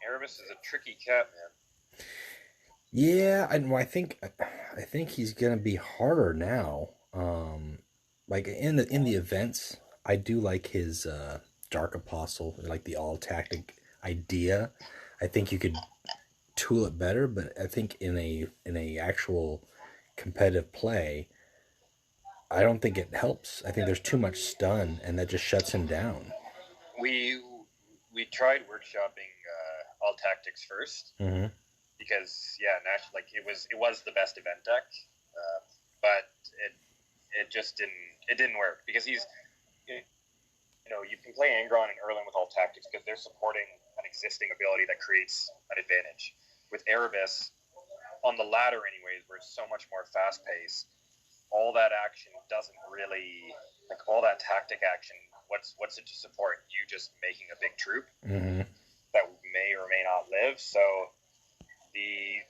Erebus is a tricky cat, man. Yeah, I think he's gonna be harder now. Like in the events, I do like his Dark Apostle, like the all tactic idea. I think you could tool it better, but I think in a actual competitive play, I don't think it helps. I think there's too much stun, and that just shuts him down. We we tried workshopping all tactics first Mm-hmm. because like it was the best event deck, but it just didn't work because you can play Angron and Erlin with all tactics because they're supporting an existing ability that creates an advantage. With Erebus, on the ladder anyways, where it's so much more fast paced, all that action doesn't really like all that tactic action. What's it to support? You just making a big troop Mm-hmm. that may or may not live. So the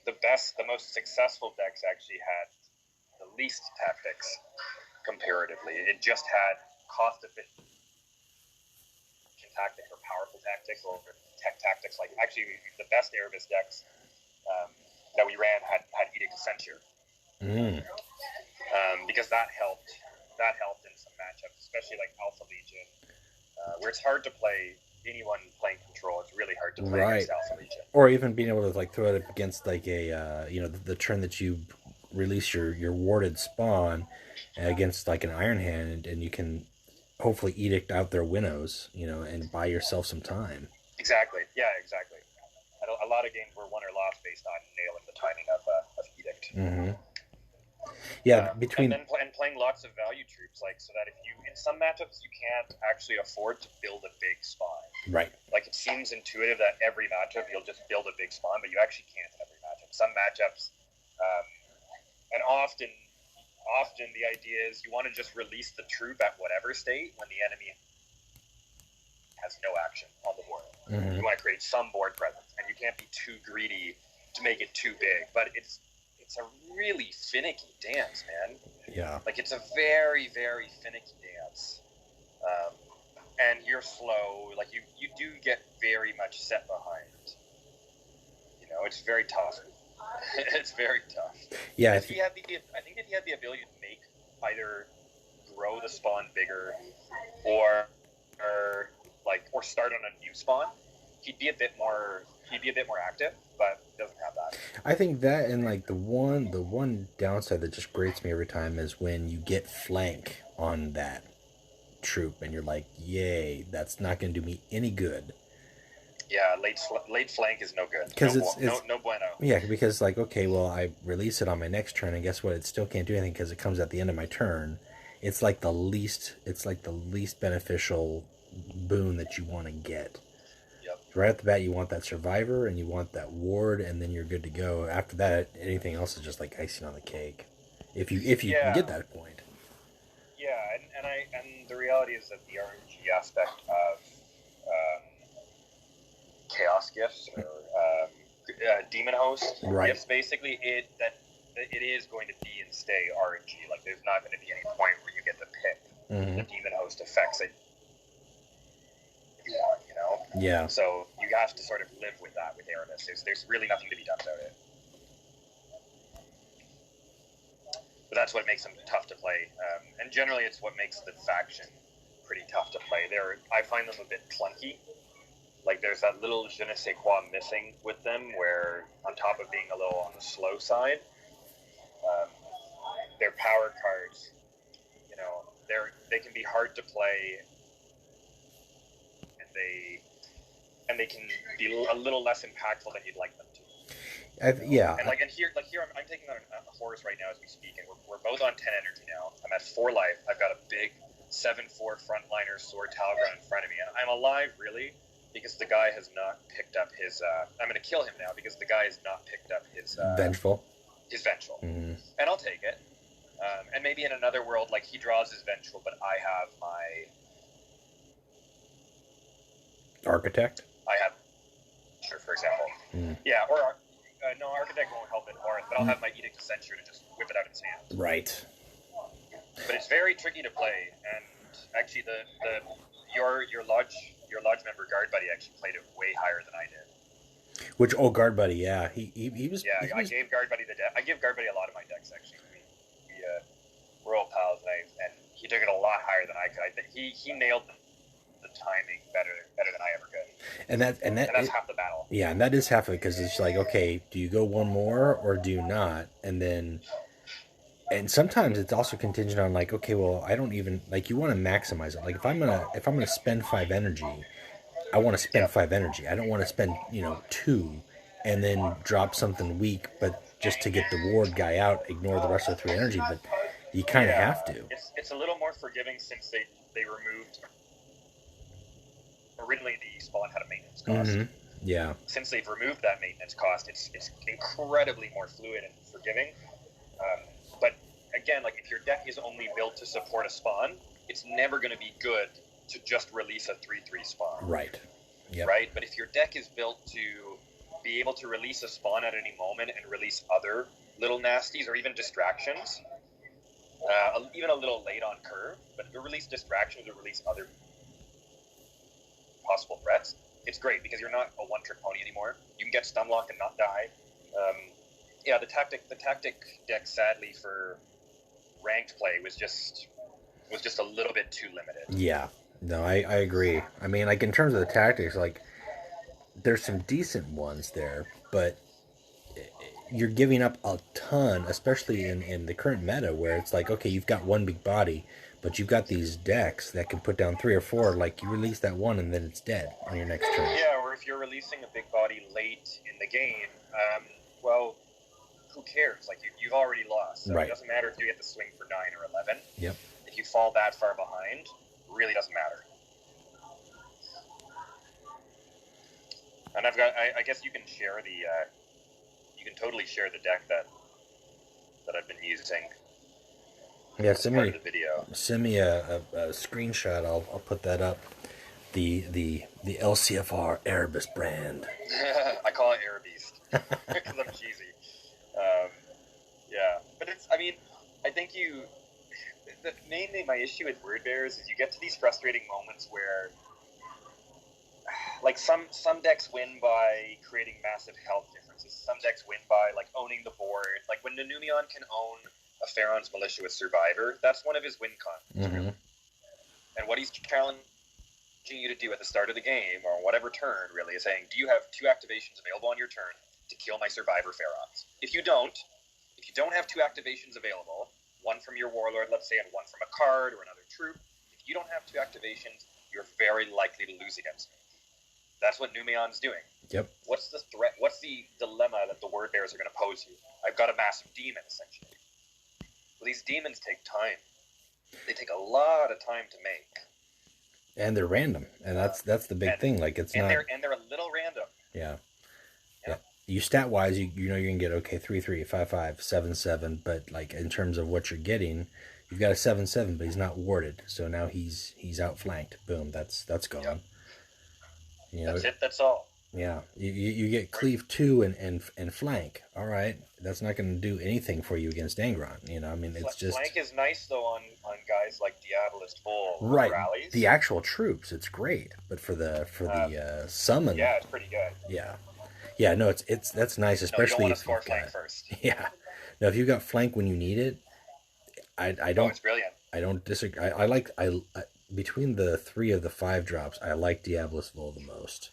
most successful decks actually had the least tactics comparatively. It just had cost efficient tactics or powerful tactics or tech tactics. Like actually, the best Erebus decks that we ran had Edict of Censure Mm. because that helped. That helped in some matchups, especially like Alpha Legion, where it's hard to play anyone playing control. It's really hard to play Right. against Alpha Legion. Or even being able to like throw it up against like a the turn that you release your warded spawn against like an Iron Hand, and you can hopefully edict out their winnows, and buy yourself some time. Exactly. Yeah, exactly. A lot of games were won or lost based on nailing the timing of Edict. Mm-hmm. Yeah, And between then playing lots of value troops, like so that if you in some matchups you can't actually afford to build a big spawn. right. Like it seems intuitive that every matchup you'll just build a big spawn, but you actually can't in every matchup. Some matchups, and often the idea is you want to just release the troop at whatever state when the enemy has no action on the board. Mm-hmm. You want to create some board presence, and you can't be too greedy to make it too big. But it's a really finicky dance, man. Yeah. Like it's a very, very finicky dance. And you're slow. Like you do get very much set behind. It's very tough. It's very tough. Yeah. I think if he had the ability to make either grow the spawn bigger or start on a new spawn, he'd be a bit more active, but he doesn't have that. I think that and like the one downside that just grates me every time is when you get flank on that troop and you're like, yay, that's not going to do me any good. Yeah, late flank is no good. Because No bueno. yeah, because like, okay, well, I release it on my next turn, and guess what? It still can't do anything because it comes at the end of my turn. It's like the least beneficial boon that you want to get. Yep. Right at the bat, you want that survivor and you want that ward, and then you're good to go. After that, anything else is just like icing on the cake. If you can get that point. Yeah, and the reality is that the RNG aspect of chaos gifts or demon host Right. gifts, basically, it is going to be and stay RNG. Like there's not going to be any point where you get to pick Mm-hmm. the demon host effects that you want. Yeah. So you have to sort of live with that with Erebus. There's really nothing to be done about it. But that's what makes them tough to play. And generally, it's what makes the faction pretty tough to play. I find them a bit clunky. Like there's that little je ne sais quoi missing with them, where on top of being a little on the slow side, their power cards, they can be hard to play, and they can be a little less impactful than you'd like them to. Yeah. And here I'm taking on a Horus right now as we speak, and we're both on 10 energy now. I'm at 4 life. I've got a big 7/4 frontliner sword Talgron in front of me, and I'm alive really because the guy has not picked up his. I'm going to kill him now because the guy has not picked up his vengeful. His vengeful, mm-hmm. And I'll take it. And maybe in another world, like he draws his vengeful, but I have my architect. I have, sure, for example, yeah, or. No, Architect won't help in Horus, but I'll have my Edict of Censure to just whip it out of his hand. Right. But it's very tricky to play, and actually, your your lodge member guard buddy actually played it way higher than I did. Which guard buddy? Yeah, he was. Yeah, I gave guard buddy the deck. I give guard buddy a lot of my decks actually. We're all pals, and he took it a lot higher than I could. I think he nailed the timing better than I ever could. And that's half the battle. Yeah, and that is half of it, because it's like, okay, do you go one more or do you not? And sometimes it's also contingent on like, okay, well, I don't even like, you want to maximize it. Like if I'm gonna spend 5 energy, I want to spend 5 energy. I don't want to spend 2 and then drop something weak, but just to get the ward guy out, ignore the rest of the 3 energy. But you kind of have to. It's a little more forgiving since they removed. Originally, the spawn had a maintenance cost. Mm-hmm. Yeah. Since they've removed that maintenance cost, it's incredibly more fluid and forgiving. But again, like if your deck is only built to support a spawn, it's never going to be good to just release a 3/3 spawn. Right. Yep. Right. But if your deck is built to be able to release a spawn at any moment and release other little nasties or even distractions, even a little late on curve, but to release distractions or release other possible threats, it's great because you're not a one-trick pony anymore. You can get stun locked and not die. The tactic deck, sadly, for ranked play was just a little bit too limited. Yeah, no, I agree. I mean, like in terms of the tactics, like there's some decent ones there, but you're giving up a ton, especially in the current meta where it's like, okay, you've got one big body, but you've got these decks that can put down 3 or 4. Like you release that one and then it's dead on your next turn. Yeah, or if you're releasing a big body late in the game, well, who cares? Like you've already lost. So right. It doesn't matter if you get the swing for 9 or 11. Yep. If you fall that far behind, it really doesn't matter. And I guess you can share you can totally share the deck that I've been using. Yeah, send me a screenshot. I'll put that up. The LCFR Erebus brand. I call it Erebeast because I'm cheesy. But I think mainly my issue with Word Bears is you get to these frustrating moments where, like some decks win by creating massive health differences. Some decks win by like owning the board. Like when Numion can own a Pharaoh's Militia with Survivor, that's one of his win cons. Mm-hmm. And what he's challenging you to do at the start of the game or whatever turn really is saying, do you have 2 activations available on your turn to kill my Survivor Pharaohs? If you don't have 2 activations available, one from your warlord, let's say, and one from a card or another troop, if you don't have 2 activations, you're very likely to lose against me. That's what Numion's doing. Yep. What's the threat? What's the dilemma that the Word Bears are going to pose you? I've got a massive demon, essentially. Well, these demons take time. They take a lot of time to make. And they're random, and that's the big thing. Like it's not. They're a little random. Yeah. You stat wise, you know you're gonna get 3/3, 5/5, 7/7, but like in terms of what you're getting, you've got a 7/7, but he's not warded, so now he's outflanked. Boom, that's gone. Yep. That's it. That's all. Yeah, you get cleave 2 and flank. All right, that's not going to do anything for you against Angron. I mean, it's just flank is nice though on guys like Diabolist Bull. Right, rallies. The actual troops, it's great, but for the summon, yeah, it's pretty good. Yeah, no, that's nice, especially if you've got first. Yeah, now if you got flank when you need it, I don't. It's brilliant. I don't disagree. I like between the 3 of the 5 drops, I like Diabolist Bull the most.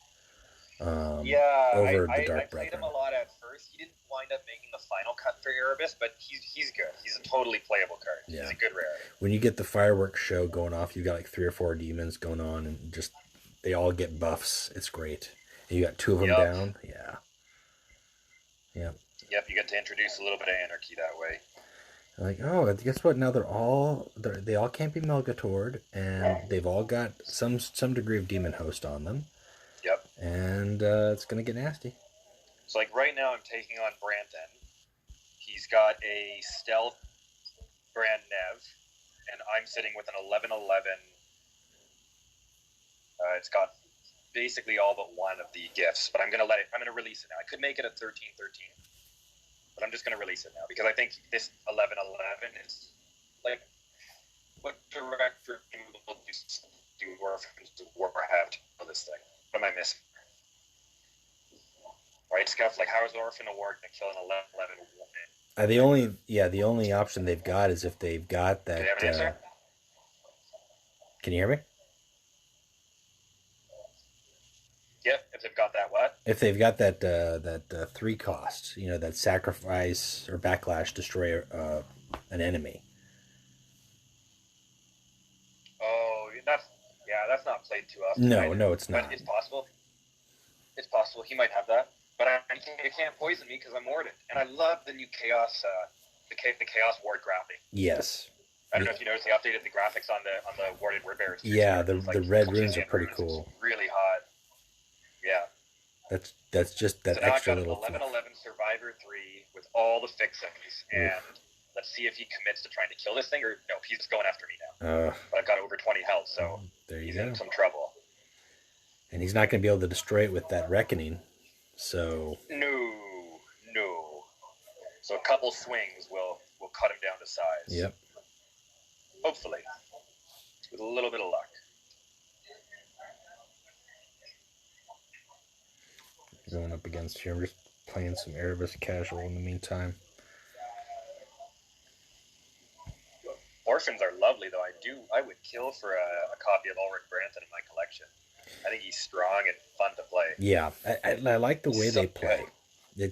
Over the Dark I played him a lot at first. He didn't wind up making the final cut for Erebus, but he's good. He's a totally playable card. Yeah. He's a good rare. When you get the fireworks show going off, you got like 3 or 4 demons going on, and just they all get buffs. It's great. And you got 2 of them down. Yeah. Yep, you get to introduce a little bit of anarchy that way. Like, oh, guess what? Now they all can't be Melgatored, and they've all got some degree of demon host on them. Yep. And it's going to get nasty. So, like, right now I'm taking on Branton. He's got a stealth Brand Nev, and I'm sitting with an 11/11. It's got basically all but one of the gifts, but I'm going to release it now. I could make it a 13/13, but I'm just going to release it now because I think this 11/11 is like what director will do do Orphans of War have to kill this thing? What am I missing? Right, Scuff? Like, how is Orphan of War going to kill an 11-11 the only option they've got is if they've got that. Do you have an answer? Can you hear me? Yep, if they've got that what? If they've got that 3 cost, that sacrifice or backlash, destroy an enemy. Oh, that's not played too often. No, it's not. But it's possible. It's possible he might have that. But I can't poison me because I'm warded. And I love the new Chaos, the Chaos Ward graphic. Yes. I don't know if you noticed they updated the graphics on the warded word bearers. Yeah, the red runes are pretty cool. It's really hot. Yeah. That's just that so extra now I've got little. an 11-11 Survivor 3 with all the fixings, and let's see if he commits to trying to kill this thing, or no, he's going after me now. But I've got over 20 health, so he's in some trouble. And he's not going to be able to destroy it with that reckoning. So no. So a couple swings will cut him down to size. Yep. Hopefully, with a little bit of luck. Going up against here, I'm just playing some Erebus casual in the meantime. Orphans are lovely, though. I would kill for a copy of Ulrich Branton in my collection. I think he's strong and fun to play. Yeah, I like the way they play. Good.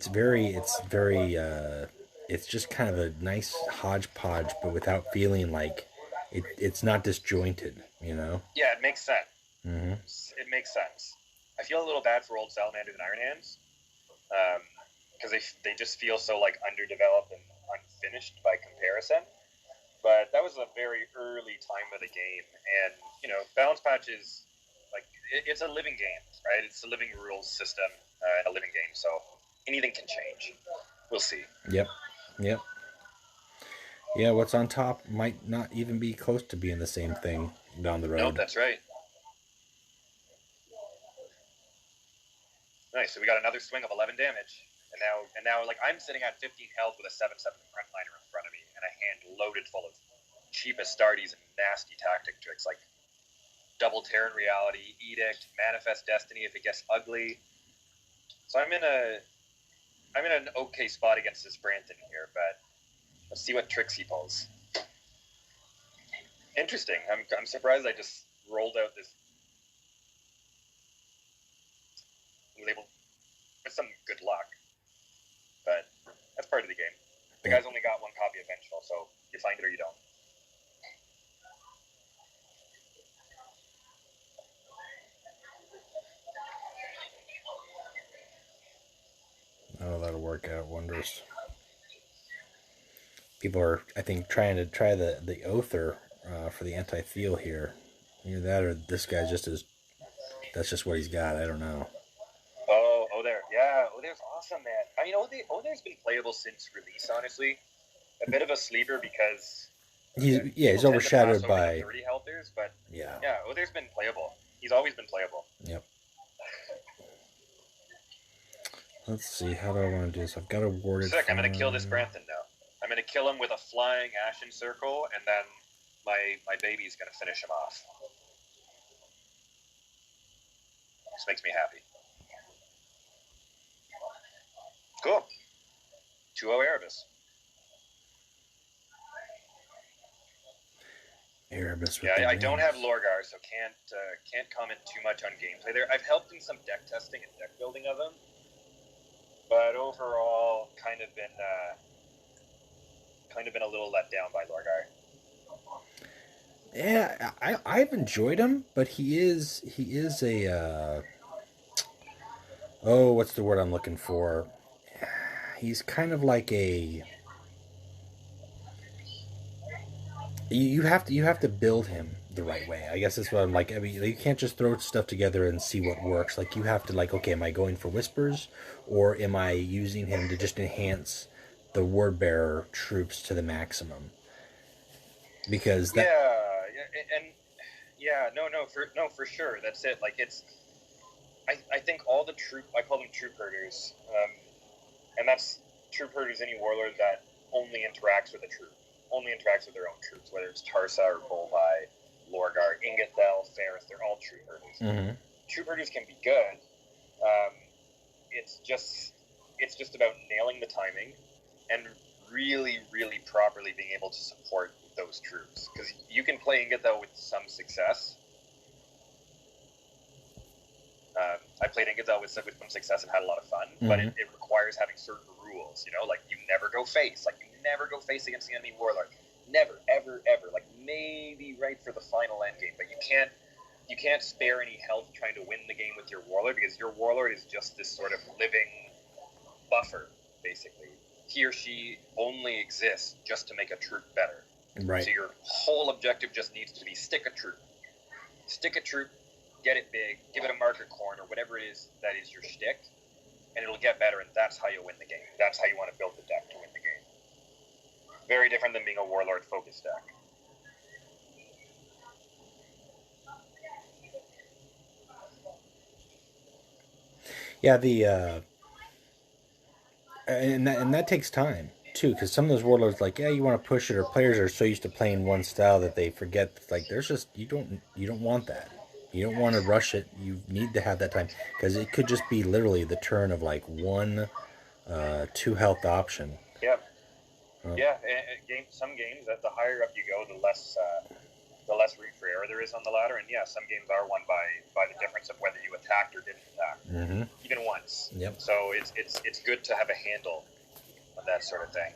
It's just kind of a nice hodgepodge, but without feeling like it's not disjointed, Yeah, it makes sense. Mm-hmm. It makes sense. I feel a little bad for old Salamanders and Iron Hands, because they just feel so like underdeveloped and unfinished by comparison. But that was a very early time of the game, and balance patch is like it's a living game, right? It's a living rules system, a living game. So anything can change. We'll see. Yep. Yeah, what's on top might not even be close to being the same thing down the road. Nope, that's right. Nice. So we got another swing of 11 damage, and now like I'm sitting at 15 health with a 7/7 frontliner in front of me, and a hand loaded full of cheap Astartes and nasty tactic tricks like double Terran Reality, Edict, Manifest Destiny if it gets ugly. So I'm in an okay spot against this Branton here, but let's see what tricks he pulls. Interesting. I'm surprised I just rolled out this. Was able with some good luck, but that's part of the game. The guy's only got one copy of Vengeful, so you find it or you don't. Oh, that'll work out wonders. People are, I think, trying to try the Oather for the anti-Thiel here. Either that or this guy's that's just what he's got. I don't know. Oather. Yeah, Oather's awesome, man. I mean, Oather's been playable since release, honestly. A bit of a sleeper because he's overshadowed by 30 healthers, but yeah, Oather's been playable. He's always been playable. Yep. Let's see, how do I want to do this? I've got a warded. Sick. I'm gonna kill this Branton now. I'm gonna kill him with a flying Ashen Circle, and then my baby's gonna finish him off. This makes me happy. Cool. 2-0 Erebus. Erebus. Yeah, I don't have Lorgar, so can't comment too much on gameplay there. I've helped in some deck testing and deck building of them, but overall, kind of been a little let down by Lorgar. Yeah, I've enjoyed him, but he is a what's the word I'm looking for? He's kind of like a you have to build him the right way. I guess that's what I'm like. I mean, you can't just throw stuff together and see what works. Like you have to okay, am I going for whispers, or am I using him to just enhance the word bearer troops to the maximum? Because that for sure. That's it. Like it's I think all the I call them troop herders, and that's troop herders any warlord that only interacts with a troop. Only interacts with their own troops, whether it's Tarsa or Volvi, Lorgar, Ingathel, Ferris, they're all troop herders. Mm-hmm. Troop herders can be good. It's just about nailing the timing and really, really properly being able to support those troops. Because you can play Ingathel with some success. I played Ingathel with some success and had a lot of fun, but it requires having certain rules, you know, like you never go face. Like, you never go face against the enemy warlord. Never, ever, ever. Like, maybe right for the final end game, but you can't spare any health trying to win the game with your warlord, because your warlord is just this sort of living buffer, basically. He or she only exists just to make a troop better. Right. So your whole objective just needs to be stick a troop, get it big, give it a marker corn, or whatever it is that is your shtick, and it'll get better, and that's how you win the game. That's how you want to build the deck to win the game. Very different than being a warlord focused deck. Yeah, and that takes time too, because some of those warlords, like, yeah, you want to push it, or players are so used to playing one style that they forget, like, there's just, you don't want that. You don't want to rush it. You need to have that time, because it could just be literally the turn of like 2 health option. Yep. Yeah, some games, the higher up you go, the less room for error there is on the ladder, and yeah, some games are won by the difference of whether you attacked or didn't attack, even once. Yep. So it's good to have a handle on that sort of thing.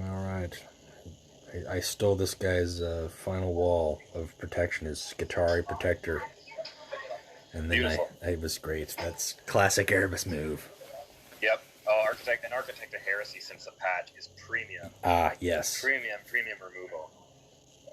All right. I stole this guy's final wall of protection, his Skitarii Protector. And then it was great. That's classic Erebus move. Yep. Oh, Architect of Heresy since the patch is premium. Ah, yes. Premium removal.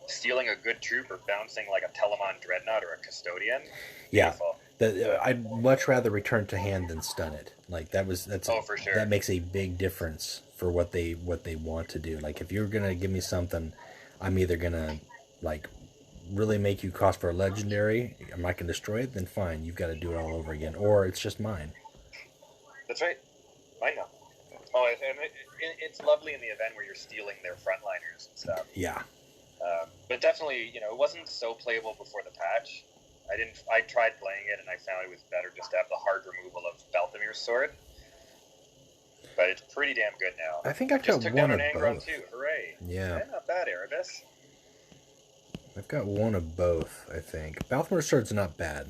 Stealing a good troop or bouncing like a Telemon Dreadnought or a Custodian. Yeah. I'd much rather return to hand than stun it. Like, for sure. That makes a big difference for what they want to do. Like, if you're gonna give me something, I'm either gonna like really make you cost for a legendary, I'm not gonna destroy it, then fine, you've got to do it all over again, or it's just mine. That's right. Mine now. Oh, and it's lovely in the event where you're stealing their frontliners and stuff. Yeah. But definitely, you know, it wasn't so playable before the patch. I tried playing it, and I found it was better just to have the hard removal of Belthamir's sword. But it's pretty damn good now. I think I've got one of both. Too. Hooray! Yeah. Not bad, Erebus. I've got one of both, I think. Balthamir's sword's not bad.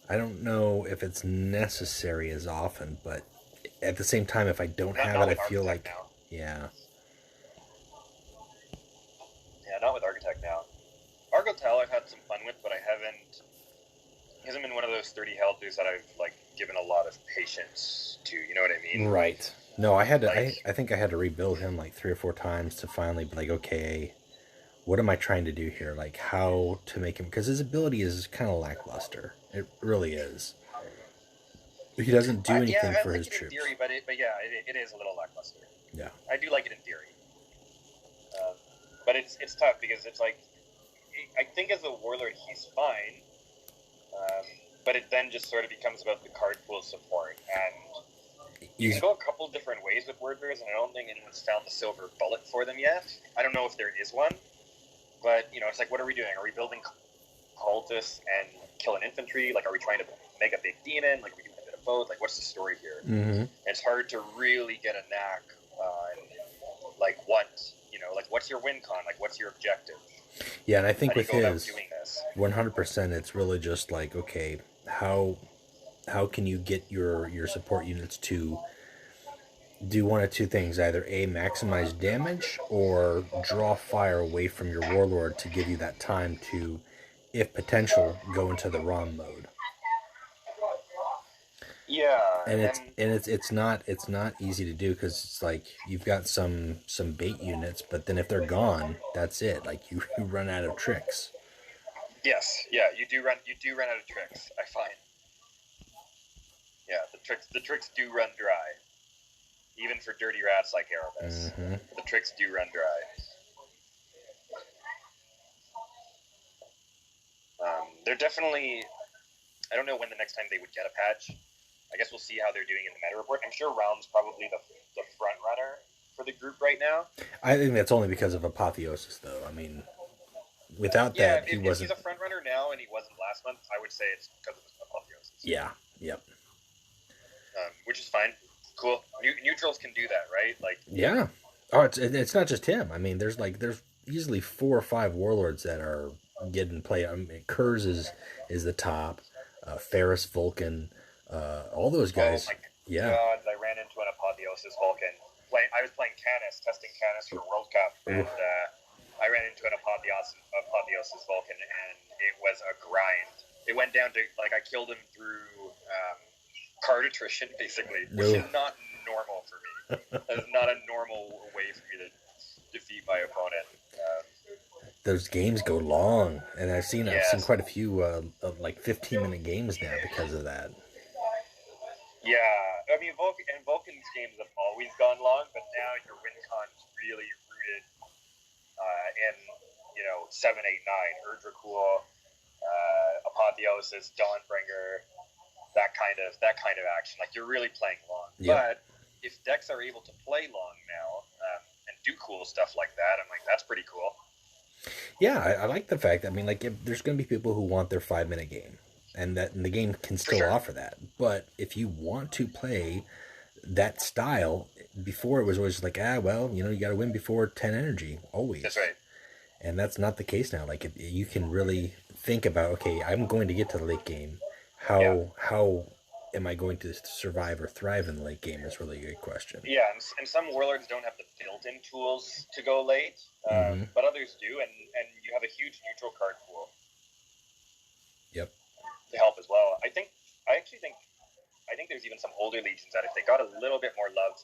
I don't know if it's necessary as often, but at the same time, if I don't have it, I feel like... Now. Yeah. Yeah, not with Architect now. Argotel I've had some fun with, but he hasn't been one of those 30 health dudes that I've, like, given a lot of patience to, you know what I mean? Right. No, I had to, I think I had to rebuild him like 3 or 4 times to finally be like, okay, what am I trying to do here? Like, how to make him, because his ability is kind of lackluster. It really is. He doesn't do anything for his troops. In theory, but it is a little lackluster. Yeah. I do like it in theory. But it's tough because it's like, I think as a warlord he's fine, but it then just sort of becomes about the card pool support, and you can go a couple different ways with word bearers, and I don't think anyone's found the silver bullet for them yet. I don't know if there is one, but you know, it's like, what are we doing? Are we building cultists and killing infantry? Like, are we trying to make a big demon? Like, are we doing a bit of both? Like, what's the story here? Mm-hmm. It's hard to really get a knack on, like, what's your win con? Like, what's your objective? Yeah, and I think with his 100%, it's really just like, okay, how can you get your support units to do one of 2 things, either A, maximize damage, or draw fire away from your warlord to give you that time to, if potential, go into the ROM mode. Yeah, and it's not easy to do, because it's like you've got some bait units, but then if they're gone, that's it. Like, you run out of tricks. Yes, yeah, you do run out of tricks, I find. Yeah, the tricks do run dry, even for dirty rats like Erebus. Mm-hmm. The tricks do run dry. They're definitely. I don't know when the next time they would get a patch. I guess we'll see how they're doing in the meta report. I'm sure Realm's probably the front runner for the group right now. I think that's only because of Apotheosis, though. I mean, without Yeah, that, he if wasn't. he's a front runner now and he wasn't last month, I would say it's because of Apotheosis. Yeah. Yep. Which is fine. Cool. Neutrals can do that, right? Like. Yeah. Oh, it's not just him. I mean, there's easily 4 or 5 warlords that are getting played. I mean, Kurz is the top. Ferris, Vulcan, all those guys. Oh my yeah. God! I ran into an Apotheosis Vulcan. I was playing Canis, testing Canis for the World Cup, and I ran into an Apotheosis Vulcan, and it was a grind. It went down to I killed him through card attrition, basically, which is not normal for me. That is not a normal way for me to defeat my opponent. Those games go long, and I've seen quite a few of 15-minute games now because of that. Yeah, I mean, Vulcan's games have always gone long, but now your win con's really rooted in 7, 8, 9, Urdrakul, Apotheosis, Dawnbringer, that kind of action. Like, you're really playing long. Yep. But if decks are able to play long now and do cool stuff like that, I'm like, that's pretty cool. Yeah, I like the fact that, I mean, if there's going to be people who want their 5-minute game, and the game can still offer that. But if you want to play that style, before it was always you got to win before 10 energy, always. That's right. And that's not the case now. You can really think about, okay, I'm going to get to the late game. How am I going to survive or thrive in the late game is really a good question. Yeah, and some warlords don't have the built-in tools to go late, but others do, and you have a huge neutral card pool. Yep. To help as well. I actually think there's even some older legions that if they got a little bit more love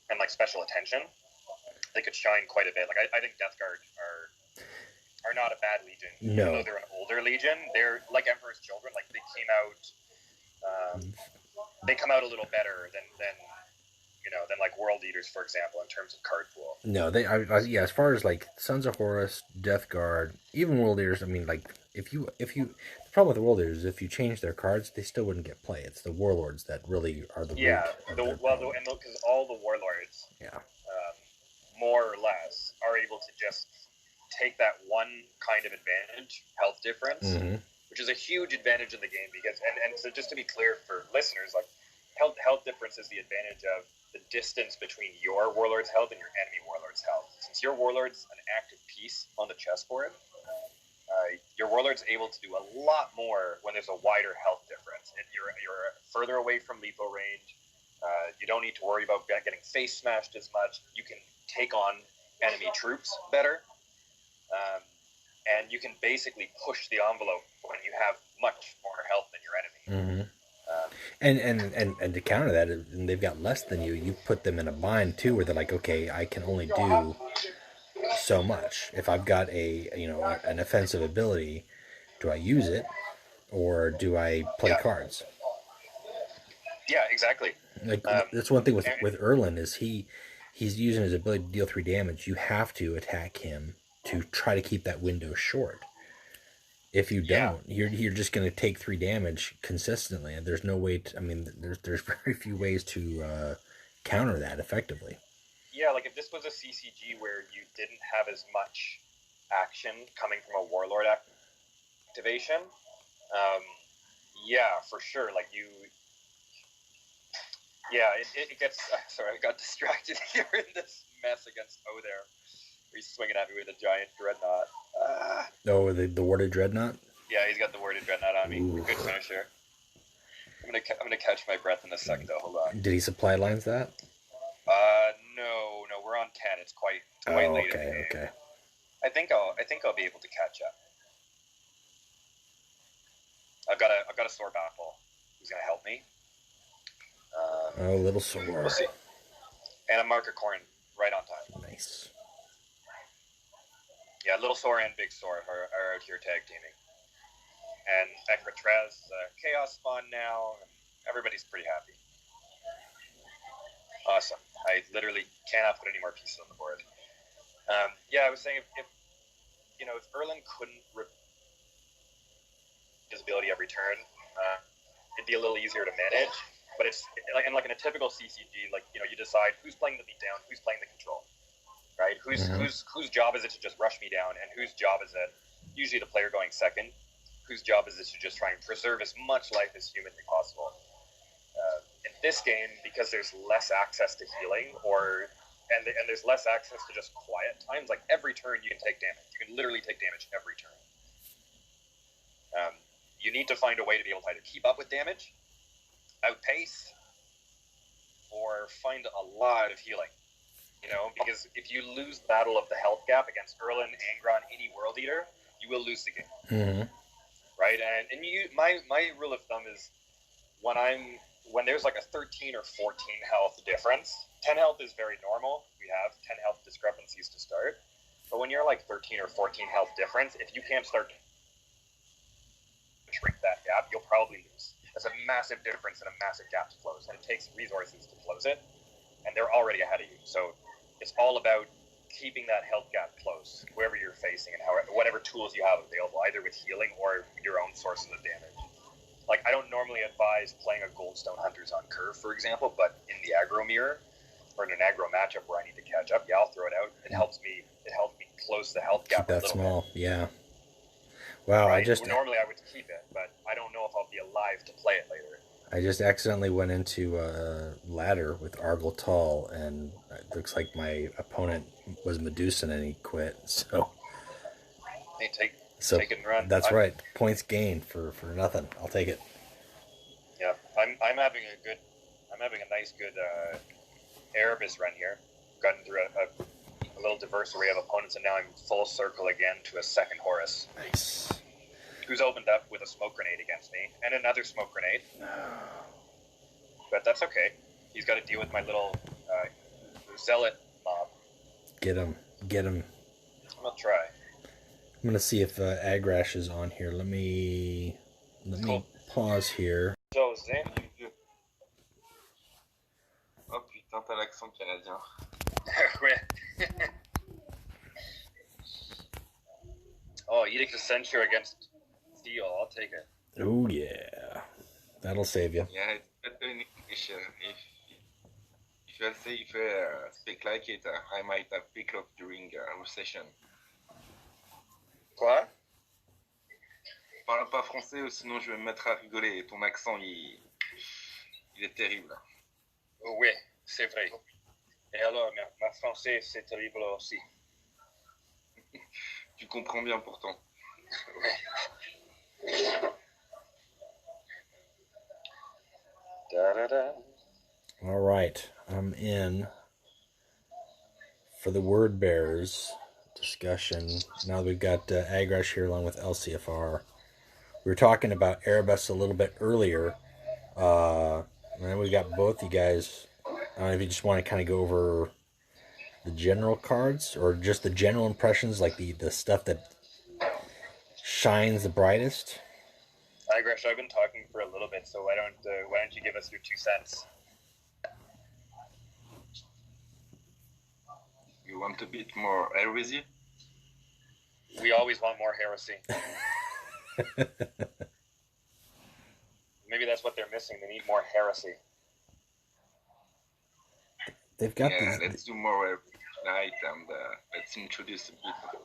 and special attention, they could shine quite a bit. I think Death Guard are not a bad legion. No. Even though they're an older legion, they're like Emperor's Children. They came out. They come out a little better than World Eaters, for example, in terms of card pool. No, as far as Sons of Horus, Death Guard, even World Eaters. I mean, if you the problem with the World Eaters is if you change their cards, they still wouldn't get play. It's the warlords that really are the root of their problem. Because all the warlords, more or less, are able to just take that one kind of advantage, health difference, which is a huge advantage in the game because, and so just to be clear for listeners, health difference is the advantage of the distance between your warlord's health and your enemy warlord's health. Since your warlord's an active piece on the chessboard, your warlord's able to do a lot more when there's a wider health difference. And you're further away from lethal range. You don't need to worry about getting face smashed as much. You can take on enemy troops better. And you can basically push the envelope when you have much more health than your enemy. And to counter that, and they've got less than you, you put them in a bind too, where they're like, okay, I can only do so much. If I've got an offensive ability, do I use it, or do I play cards? Yeah, exactly. That's one thing with Erlen is he's using his ability to deal 3 damage. You have to attack him to try to keep that window short. If you don't, you're just going to take 3 damage consistently, and there's no way to. I mean, there's very few ways to counter that effectively. Yeah, if this was a CCG where you didn't have as much action coming from a warlord activation, for sure. It gets. Sorry, I got distracted here in this mess against Othere. He's swinging at me with a giant dreadnought. The warded dreadnought? Yeah, he's got the warded dreadnought on me. Ooh. Good finisher. I'm gonna catch my breath in a second though. Hold on. Did he supply lines that? No, we're on 10. It's quite late in the game. Okay. I think I'll be able to catch up. I've got a sore baffle who's gonna help me. Little sore. We'll see. And a marker corn right on time. Nice. Yeah, Little Sore and Big Sore are out here tag teaming. And Ekra-Trez, Chaos spawn now, and everybody's pretty happy. Awesome. I literally cannot put any more pieces on the board. I was saying if Erlen couldn't his ability every turn, it'd be a little easier to manage. But it's like in a typical CCG, like you decide who's playing the beatdown, who's playing the control, right? Whose job is it to just rush me down, and whose job is it? Usually the player going second, whose job is it to just try and preserve as much life as humanly possible. In this game, because there's less access to healing, and there's less access to just quiet times. Like every turn, you can take damage. You can literally take damage every turn. You need to find a way to be able to either keep up with damage, outpace, or find a lot of healing. Because if you lose Battle of the Health Gap against Erlen, Angron, any World Eater, you will lose the game. Mm-hmm. Right? And my rule of thumb is when there's like a 13 or 14 health difference, 10 health is very normal. We have 10 health discrepancies to start. But when you're like 13 or 14 health difference, if you can't start to shrink that gap, you'll probably lose. That's a massive difference and a massive gap to close, and it takes resources to close it, and they're already ahead of you. So it's all about keeping that health gap close, whoever you're facing, and whatever tools you have available, either with healing or your own sources of damage. Like, I don't normally advise playing a Goldstone Hunters on curve, for example, but in the aggro mirror, or in an aggro matchup where I need to catch up, I'll throw it out. It helps me close the health gap keep that a little small bit. Yeah. Wow, right? Normally I would keep it, but I don't know if I'll be alive to play it later. I just accidentally went into a ladder with Argel Tall, and it looks like my opponent was Medusan and he quit. So, hey, take it and run. That's right. Points gained for nothing. I'll take it. Yeah, I'm having a nice good Erebus run here. Gotten through a little diverse array of opponents, and now I'm full circle again to a second Horus. Nice. Who's opened up with a smoke grenade against me, and another smoke grenade. But that's okay. He's got to deal with my little zealot mob. Get him. I'm gonna try. I'm gonna see if Agrash is on here. Let me pause here. José. Oh putain, t'as l'accent canadien. Ouais. Oh, Edict of Censure against Steel. I'll take it. Oh yeah, that'll save you. Yeah, it's better in English. If you say speak like it, I might have picked up during a recession. Quoi? Parle pas français, sinon je vais me mettre à rigoler. Ton accent, il est terrible. Oui, c'est vrai. Et alors, ma français, c'est terrible aussi. Tu comprends bien pourtant. Oui. Da, da, da. All right, I'm in for the word bearers discussion. Now that we've got Agrash here along with LCFR. We were talking about Erebus a little bit earlier. And then we got both you guys. I don't know if you just want to kind of go over the general cards or just the general impressions, like the stuff that shines the brightest. Agrash, I've been talking for a little bit, so why don't you give us your 2 cents? You want a bit more heresy? We always want more heresy. Maybe that's what they're missing. They need more heresy. They've got let's do more heresy tonight, and let's introduce a bit of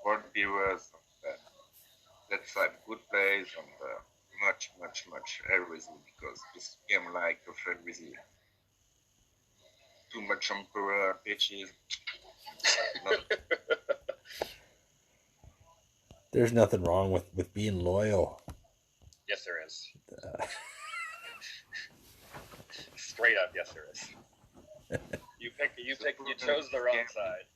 word bearers. Let's have good plays and much heresy, because this game like of heresy. Too much Emperor pitches. There's nothing wrong with being loyal. Yes, there is. Straight up, yes, there is. You chose the wrong side.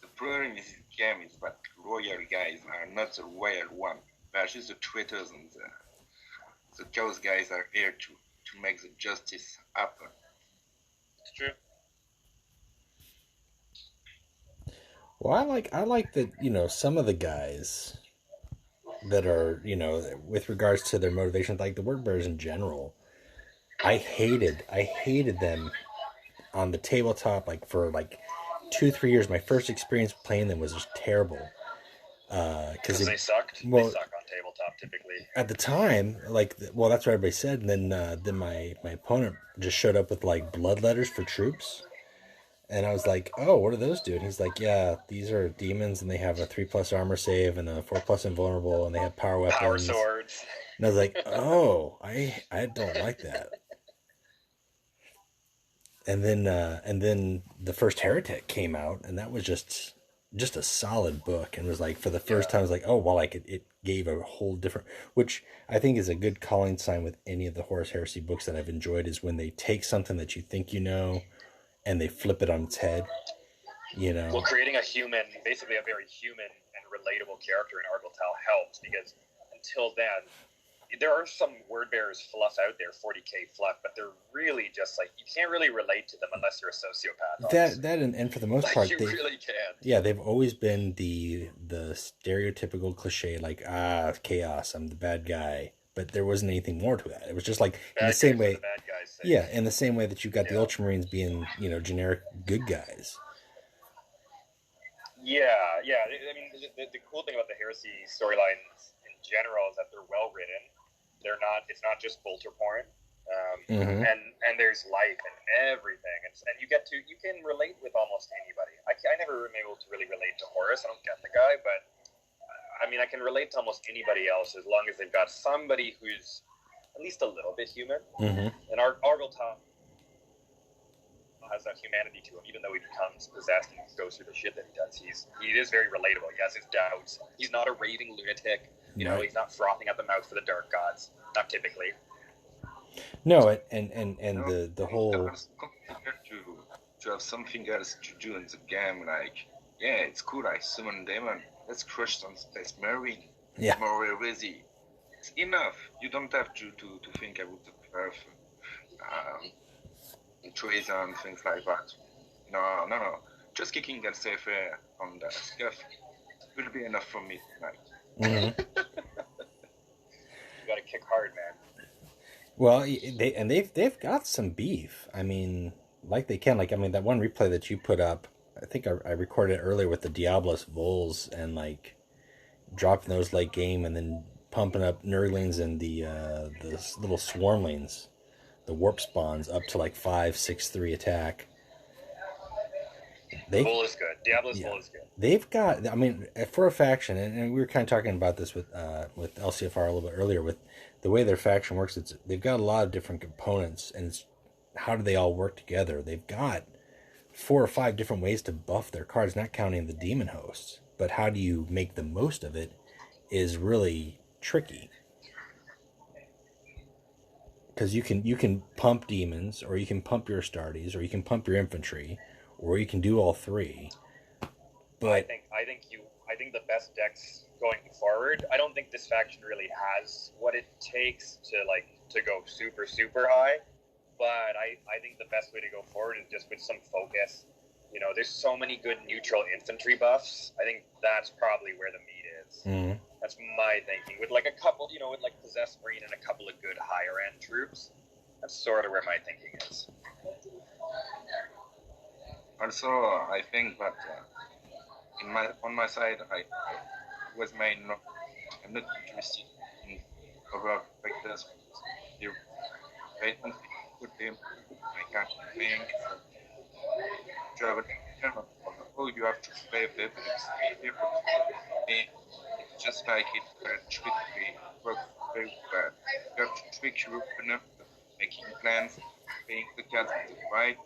The problem in this game is that royal guys are not the royal one. They are just the traitors, and the chaos guys are here to make the justice happen. It's true. Well, I like that, some of the guys that are, with regards to their motivation, like the word bearers in general, I hated them on the tabletop, for 2-3 years. My first experience playing them was just terrible. Because they sucked. Well, they suck on tabletop typically. At the time, like, well, that's what everybody said, and then my opponent just showed up with like blood letters for troops, and I was like, oh, what do those do? And he's like, yeah, these are demons, and they have a 3+ armor save and a 4+ invulnerable, and they have power weapons. Power swords. And I was like, oh, I don't like that. And then the first Heretic came out, and that was just a solid book, and was like, for the first time, I was like, oh, well, like it gave a whole different, which I think is a good calling sign with any of the Horus Heresy books that I've enjoyed, is when they take something that you think you know and they flip it on its head, you know. Well, creating a human, basically a very human and relatable character in Argyltal helps, because until then, there are some word bearers fluff out there, 40k fluff, but they're really just like, you can't really relate to them unless you're a sociopath. That and for the most part, you really can't. Yeah, they've always been the stereotypical cliche, like, chaos, I'm the bad guy. But there wasn't anything more to that. It was just like, in the same way, in the same way that you've got the Ultramarines being, you know, generic good guys. Yeah. I mean, the cool thing about the Heresy storylines in general is that they're well written. They're not. It's not just bolter porn, and there's life and everything, and you can relate with almost anybody. I never am able to really relate to Horus. I don't get the guy, but I mean, I can relate to almost anybody else as long as they've got somebody who's at least a little bit human. And Argyltal has that humanity to him, even though he becomes possessed and goes through the shit that he does. He is very relatable. He has his doubts. He's not a raving lunatic. You know, he's not frothing at the mouth for the dark gods. Not typically. No, and the whole to have something else to do in the game, like, yeah, it's cool, I summon demon, let's crush some space marine. Yeah. More easy. It's enough. You don't have to think about the perf, treason, things like that. No. Just kicking LCFR on the scuff will be enough for me tonight. You gotta kick hard, man. Well, they've got some beef. I mean, like they can. Like, I mean, that one replay that you put up, I think I recorded it earlier with the Diablos Vols, and like dropping those late game, and then pumping up Nurglings and the little Swarmlings, the warp spawns up to like 5-6-3 attack. Bull is good. Diablo's Bull is good. They've got, I mean, for a faction, and we were kind of talking about this with LCFR a little bit earlier, with the way their faction works. They've got a lot of different components, and it's how do they all work together? They've got 4 or 5 different ways to buff their cards, not counting the demon hosts. But how do you make the most of it is really tricky. Because you can pump demons, or you can pump your Astartes, or you can pump your infantry, or you can do all 3. But I think the best decks going forward. I don't think this faction really has what it takes to go super high. But I think the best way to go forward is just with some focus. You know, there's so many good neutral infantry buffs. I think that's probably where the meat is. That's my thinking. With like a couple, you know, with like Possessed Marine and a couple of good higher end troops. That's sort of where my thinking is. Also, I think that on my side, I was I'm not interested in other vectors. I don't think good game. I can't think. You have to play weapons. It's just like it trick works very well. You have to trick your opponent, making plans, playing the cards right.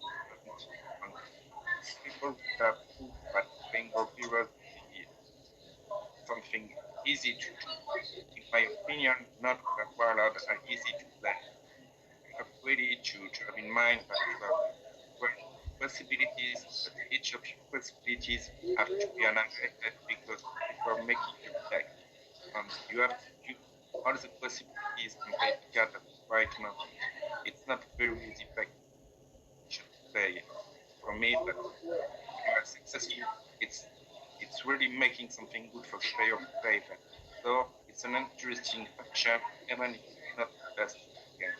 People have food, but playing or heroes something easy to do. In my opinion, not warlords are easy to play. You have really to have in mind that you have possibilities, but each of your possibilities have to be analyzed because before making your deck. And you have to do all the possibilities and play the card at the right moment. It's not very easy deck to play. For me, but if you are successful, it's really making something good for the player who plays it. So it's an interesting faction, even if it's not the best game.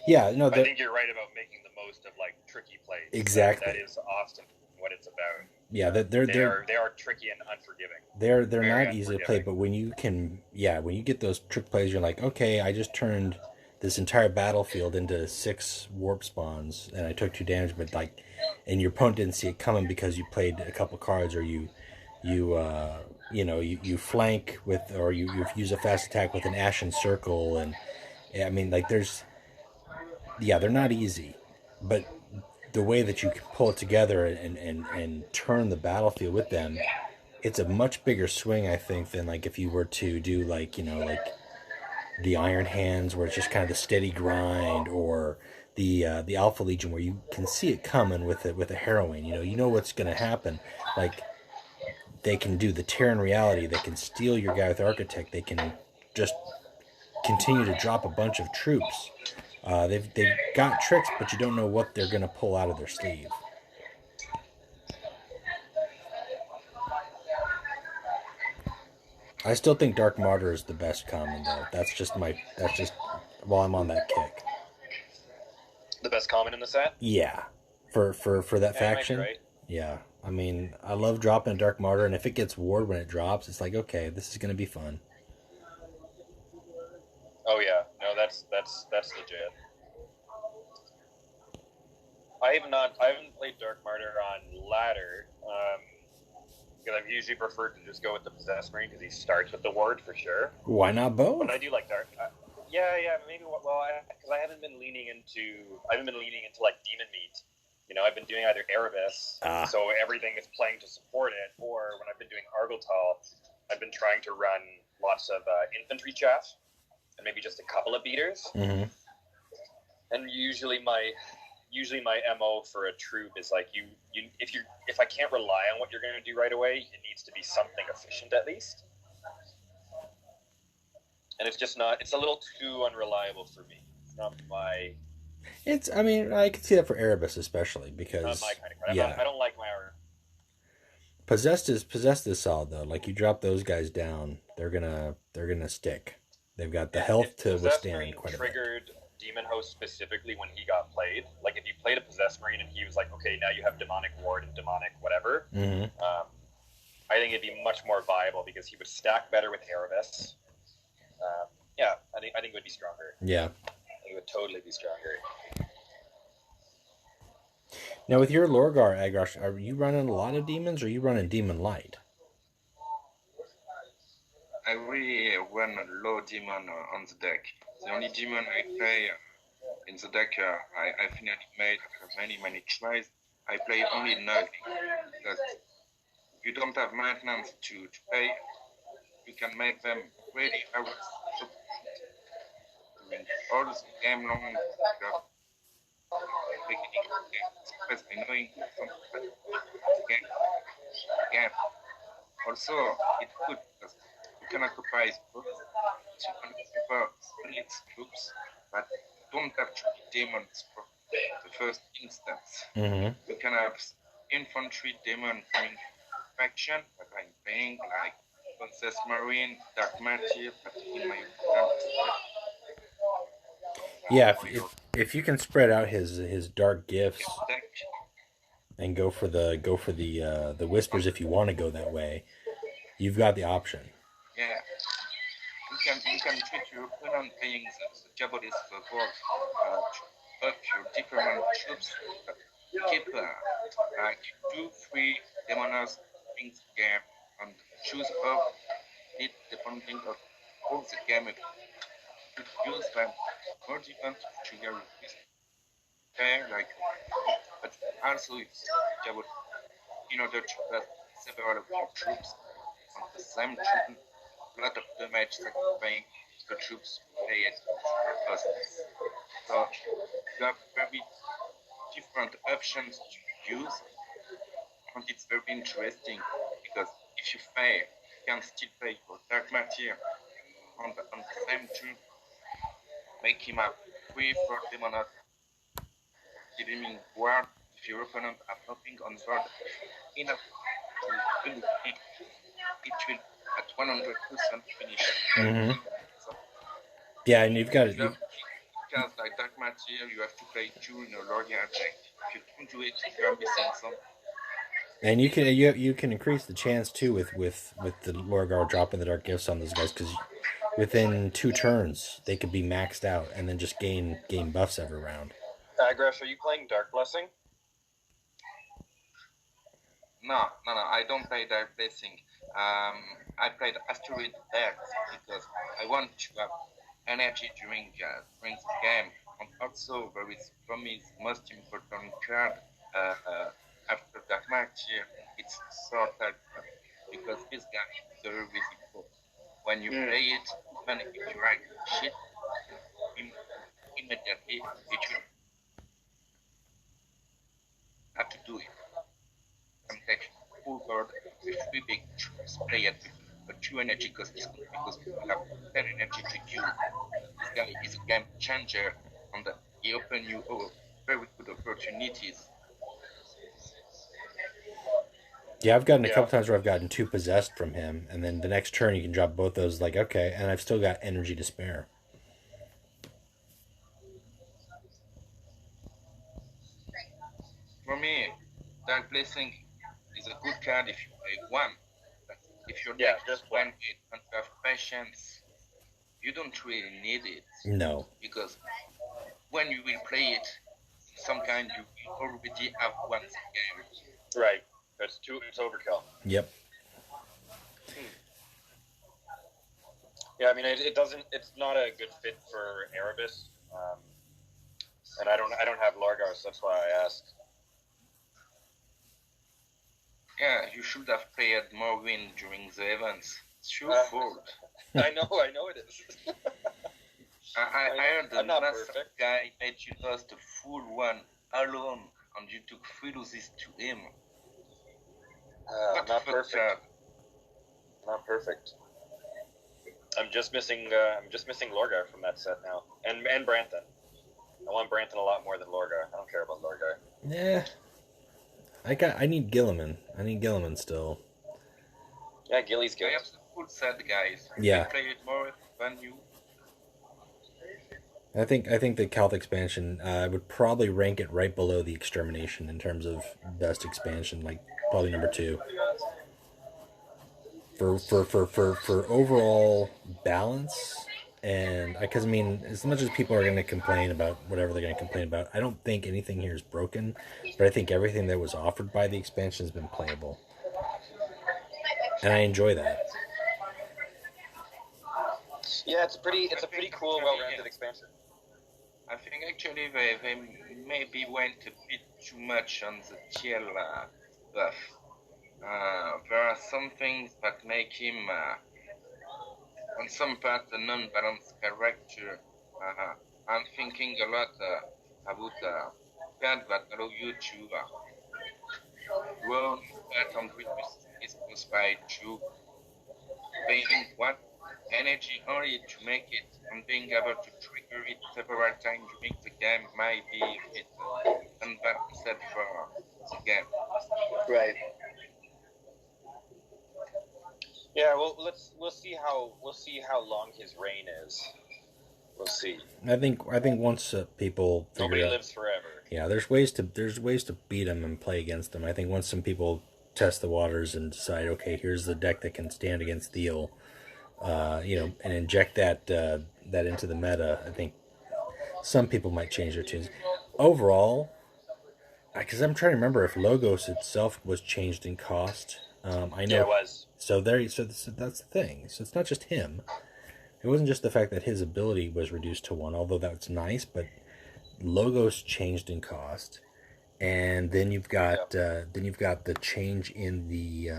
Yeah, no, I think you're right about making the most of like tricky plays. Exactly. That is often what it's about. Yeah, They are tricky and unforgiving. they're Very not easy to play, unforgiving. but when you get those trick plays, you're like, okay, I just turned this entire battlefield into 6 warp spawns, and I took 2 damage, but like, and your opponent didn't see it coming because you played a couple cards, or you flank with, or you use a fast attack with an ashen circle, and I mean, like, they're not easy, but the way that you can pull it together and turn the battlefield with them, it's a much bigger swing, I think, than like if you were to do like, like the Iron Hands, where it's just kind of the steady grind, or the Alpha Legion, where you can see it coming with a harrowing. You know what's going to happen. Like, they can do the Terran reality. They can steal your guy with Architect. They can just continue to drop a bunch of troops. They've got tricks, but you don't know what they're going to pull out of their sleeve. I still think Dark Martyr is the best common, though. That's just while I'm on that kick. The best common in the set? Yeah, for that faction. Right. Yeah, I mean, I love dropping a Dark Martyr, and if it gets ward when it drops, it's like, okay, this is gonna be fun. Oh yeah, no, that's legit. I haven't played Dark Martyr on ladder, because I've usually preferred to just go with the Possessed Marine because he starts with the ward for sure. Why not both? But I do like Dark. Yeah, maybe. Well, because I haven't been leaning into like Demon Meat. I've been doing either Erebus, so everything is playing to support it, or when I've been doing Argotol, I've been trying to run lots of infantry chaff and maybe just a couple of beaters. Mm-hmm. And usually my MO for a troop is like if I can't rely on what you're going to do right away, it needs to be something efficient at least. And it's just not. It's a little too unreliable for me. It's not my. I mean, I can see that for Erebus especially, because not my kind of card. Yeah. I don't like my armor. Possessed is solid though. Like, you drop those guys down, they're gonna stick. They've got the health to withstand quite a bit. Triggered Demon Host specifically when he got played. Like, if you played a Possessed Marine and he was like, okay, now you have Demonic Ward and Demonic whatever. Mm-hmm. I think it'd be much more viable because he would stack better with Erebus. I think it would be stronger. Yeah. It would totally be stronger. Now, with your Lorgar, Agrash, are you running a lot of demons, or are you running Demon Light? I really run a low demon on the deck. The only demon I play in the deck, I finally made after many tries. I play only Nug. Because if you don't have maintenance to pay, you can make them really hours. During all the game long, you have beginning of the game. It's annoying game. Also, it's good because you can occupy both. You can occupy split troops, but don't have to be demons for the first instance. Mm-hmm. You can have infantry demon coming from faction that I'm playing, like Princess Marine, Dark Martyr, but in my Yeah, if you can spread out his dark gifts deck, and go for the whispers, if you want to go that way, you've got the option. yeah, you can treat your opponent playing the Jabolis for board to up your different troops. Keep like 2-3 demoners in the game and choose up it depending on all the game. You use them more different to your pair, like, but also it's Jabot in order to have several of your troops on the same troop, a lot of damage sacrificing the troops play it first. So you have very different options to use, and it's very interesting because if you fail, you can still play your Dark Martyr on the same troop, make him a 3-4 demon giving ward if your opponent are nothing on board enough to win it will at 100% finish. Mm-hmm. So, yeah, and you've got it. Cards like Dark Martyr, you have to play 2 in a Lorgar deck. If you don't do it, you are missing some. And you can increase the chance too with the Lorgar dropping the dark gifts on those guys because within 2 turns they could be maxed out and then just gain buffs every round. Agrash, are you playing Dark Blessing? No, I don't play Dark Blessing. I played Asteroid Death because I want to have energy during the game. And also, there is for me the most important card after Dark Magia. It's Sword Alpha because this guy is very visible. When you play it, even if you write shit, immediately it will have to do it. Some take full board with 3 big play it with 2 energy because people have 10 energy to use. This guy is a game changer and he opens you very good opportunities. Yeah, I've gotten a couple times where I've gotten 2 possessed from him, and then the next turn you can drop both those. Like, okay, and I've still got energy to spare. For me, Dark Blessing is a good card if you play 1. But if you're just one it and you have patience, you don't really need it. No. Because when you will play it, some kind you will already have won the game. Right. It's overkill. Yep. Yeah, I mean, it's not a good fit for Erebus, and I don't have Largar, so that's why I asked. Yeah, you should have played more win during the events. It's your fault. I know it is. I heard the last guy made you lost a full one alone, and you took 3 losses to him. Not perfect. Not perfect. I'm just missing Lorgar from that set now, and Branton. I want Branton a lot more than Lorgar. I don't care about Lorgar. Yeah. I need Gilliman. I need Gilliman still. Yeah, Gilly's good. I have the full set, guys. Yeah. I play it more than you. I think the Calth expansion would probably rank it right below the Extermination in terms of best expansion, like probably number 2. For overall balance, and because I mean, as much as people are going to complain about whatever they're going to complain about, I don't think anything here is broken, but I think everything that was offered by the expansion has been playable, and I enjoy that. Yeah, it's a pretty cool, well-rounded expansion. I think actually they maybe went a bit too much on the TL buff. There are some things that make him, on some part, a non-balanced character. I'm thinking a lot about cards that allow you to roll that and reduce his cost by 2, paying 1 energy only to make it, and being able to trigger it several times during the game might be a bit unbalanced for the game. Right. Yeah, well, we'll see how long his reign is. We'll see. I think once people figure nobody out, lives forever. Yeah, there's ways to beat him and play against him. I think once some people test the waters and decide, okay, here's the deck that can stand against Thiel, and inject that into the meta. I think some people might change their tunes. Overall, because I'm trying to remember if Logos itself was changed in cost. I know it was. So that's the thing. So it's not just him. It wasn't just the fact that his ability was reduced to 1, although that's nice. But Logos changed in cost, and then you've got the change in the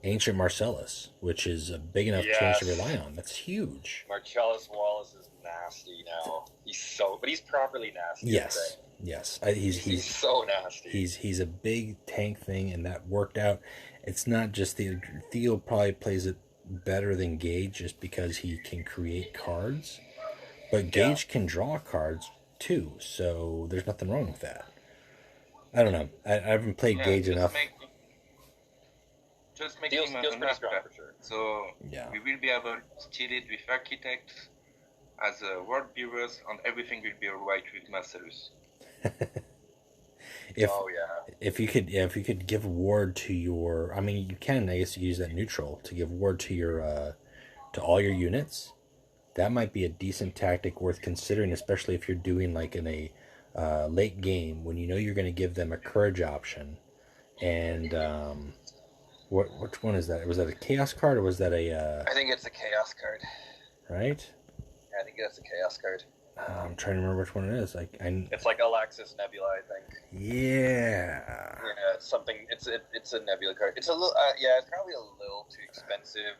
Ancient Marcellus, which is a big enough change to rely on. That's huge. Marcellus Wallace is nasty now. But he's properly nasty. Yes. He's so nasty. He's a big tank thing, and that worked out. It's not just Theo probably plays it better than Gage just because he can create cards, but Gage can draw cards too, so there's nothing wrong with that. I don't know. I haven't played Gage enough. Just make him an strong for sure. So we will be able to steal it with Architect as a world bearers, and everything will be alright with Marcellus. If Oh yeah. if you could give ward to your, I mean, you can, I guess you use that neutral to give ward to your to all your units. That might be a decent tactic worth considering, especially if you're doing like in a late game when you know you're going to give them a courage option. And which one is that? Was that a chaos card or was that a I think it's a chaos card. right? Yeah, I think that's a chaos card. I'm trying to remember which one it is. It's like Alaxis Nebula, I think. Yeah. Yeah, it's something. It's a Nebula card. It's a little. Yeah, it's probably a little too expensive.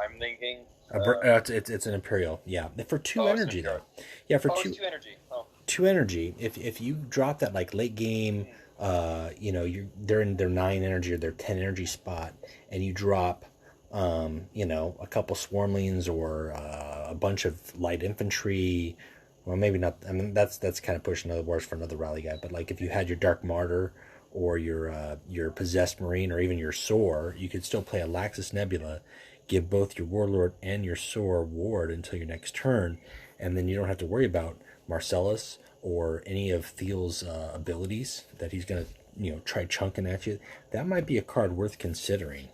I'm thinking. It's an Imperial. Yeah, for two it's energy an though. Imperial. Yeah, for It's 2 energy. Oh. 2 energy. If you drop that like late game, you know, they're in their 9 energy or their 10 energy spot, and you drop, you know, a couple swarmlings or a bunch of light infantry. Well, maybe not. I mean, that's kind of pushing another words for another rally guy. But like, if you had your Dark Martyr or your possessed Marine or even your Soar, you could still play a Laxus Nebula, give both your Warlord and your Soar ward until your next turn, and then you don't have to worry about Marcellus or any of Thiel's abilities that he's gonna, you know, try chunking at you. That might be a card worth considering.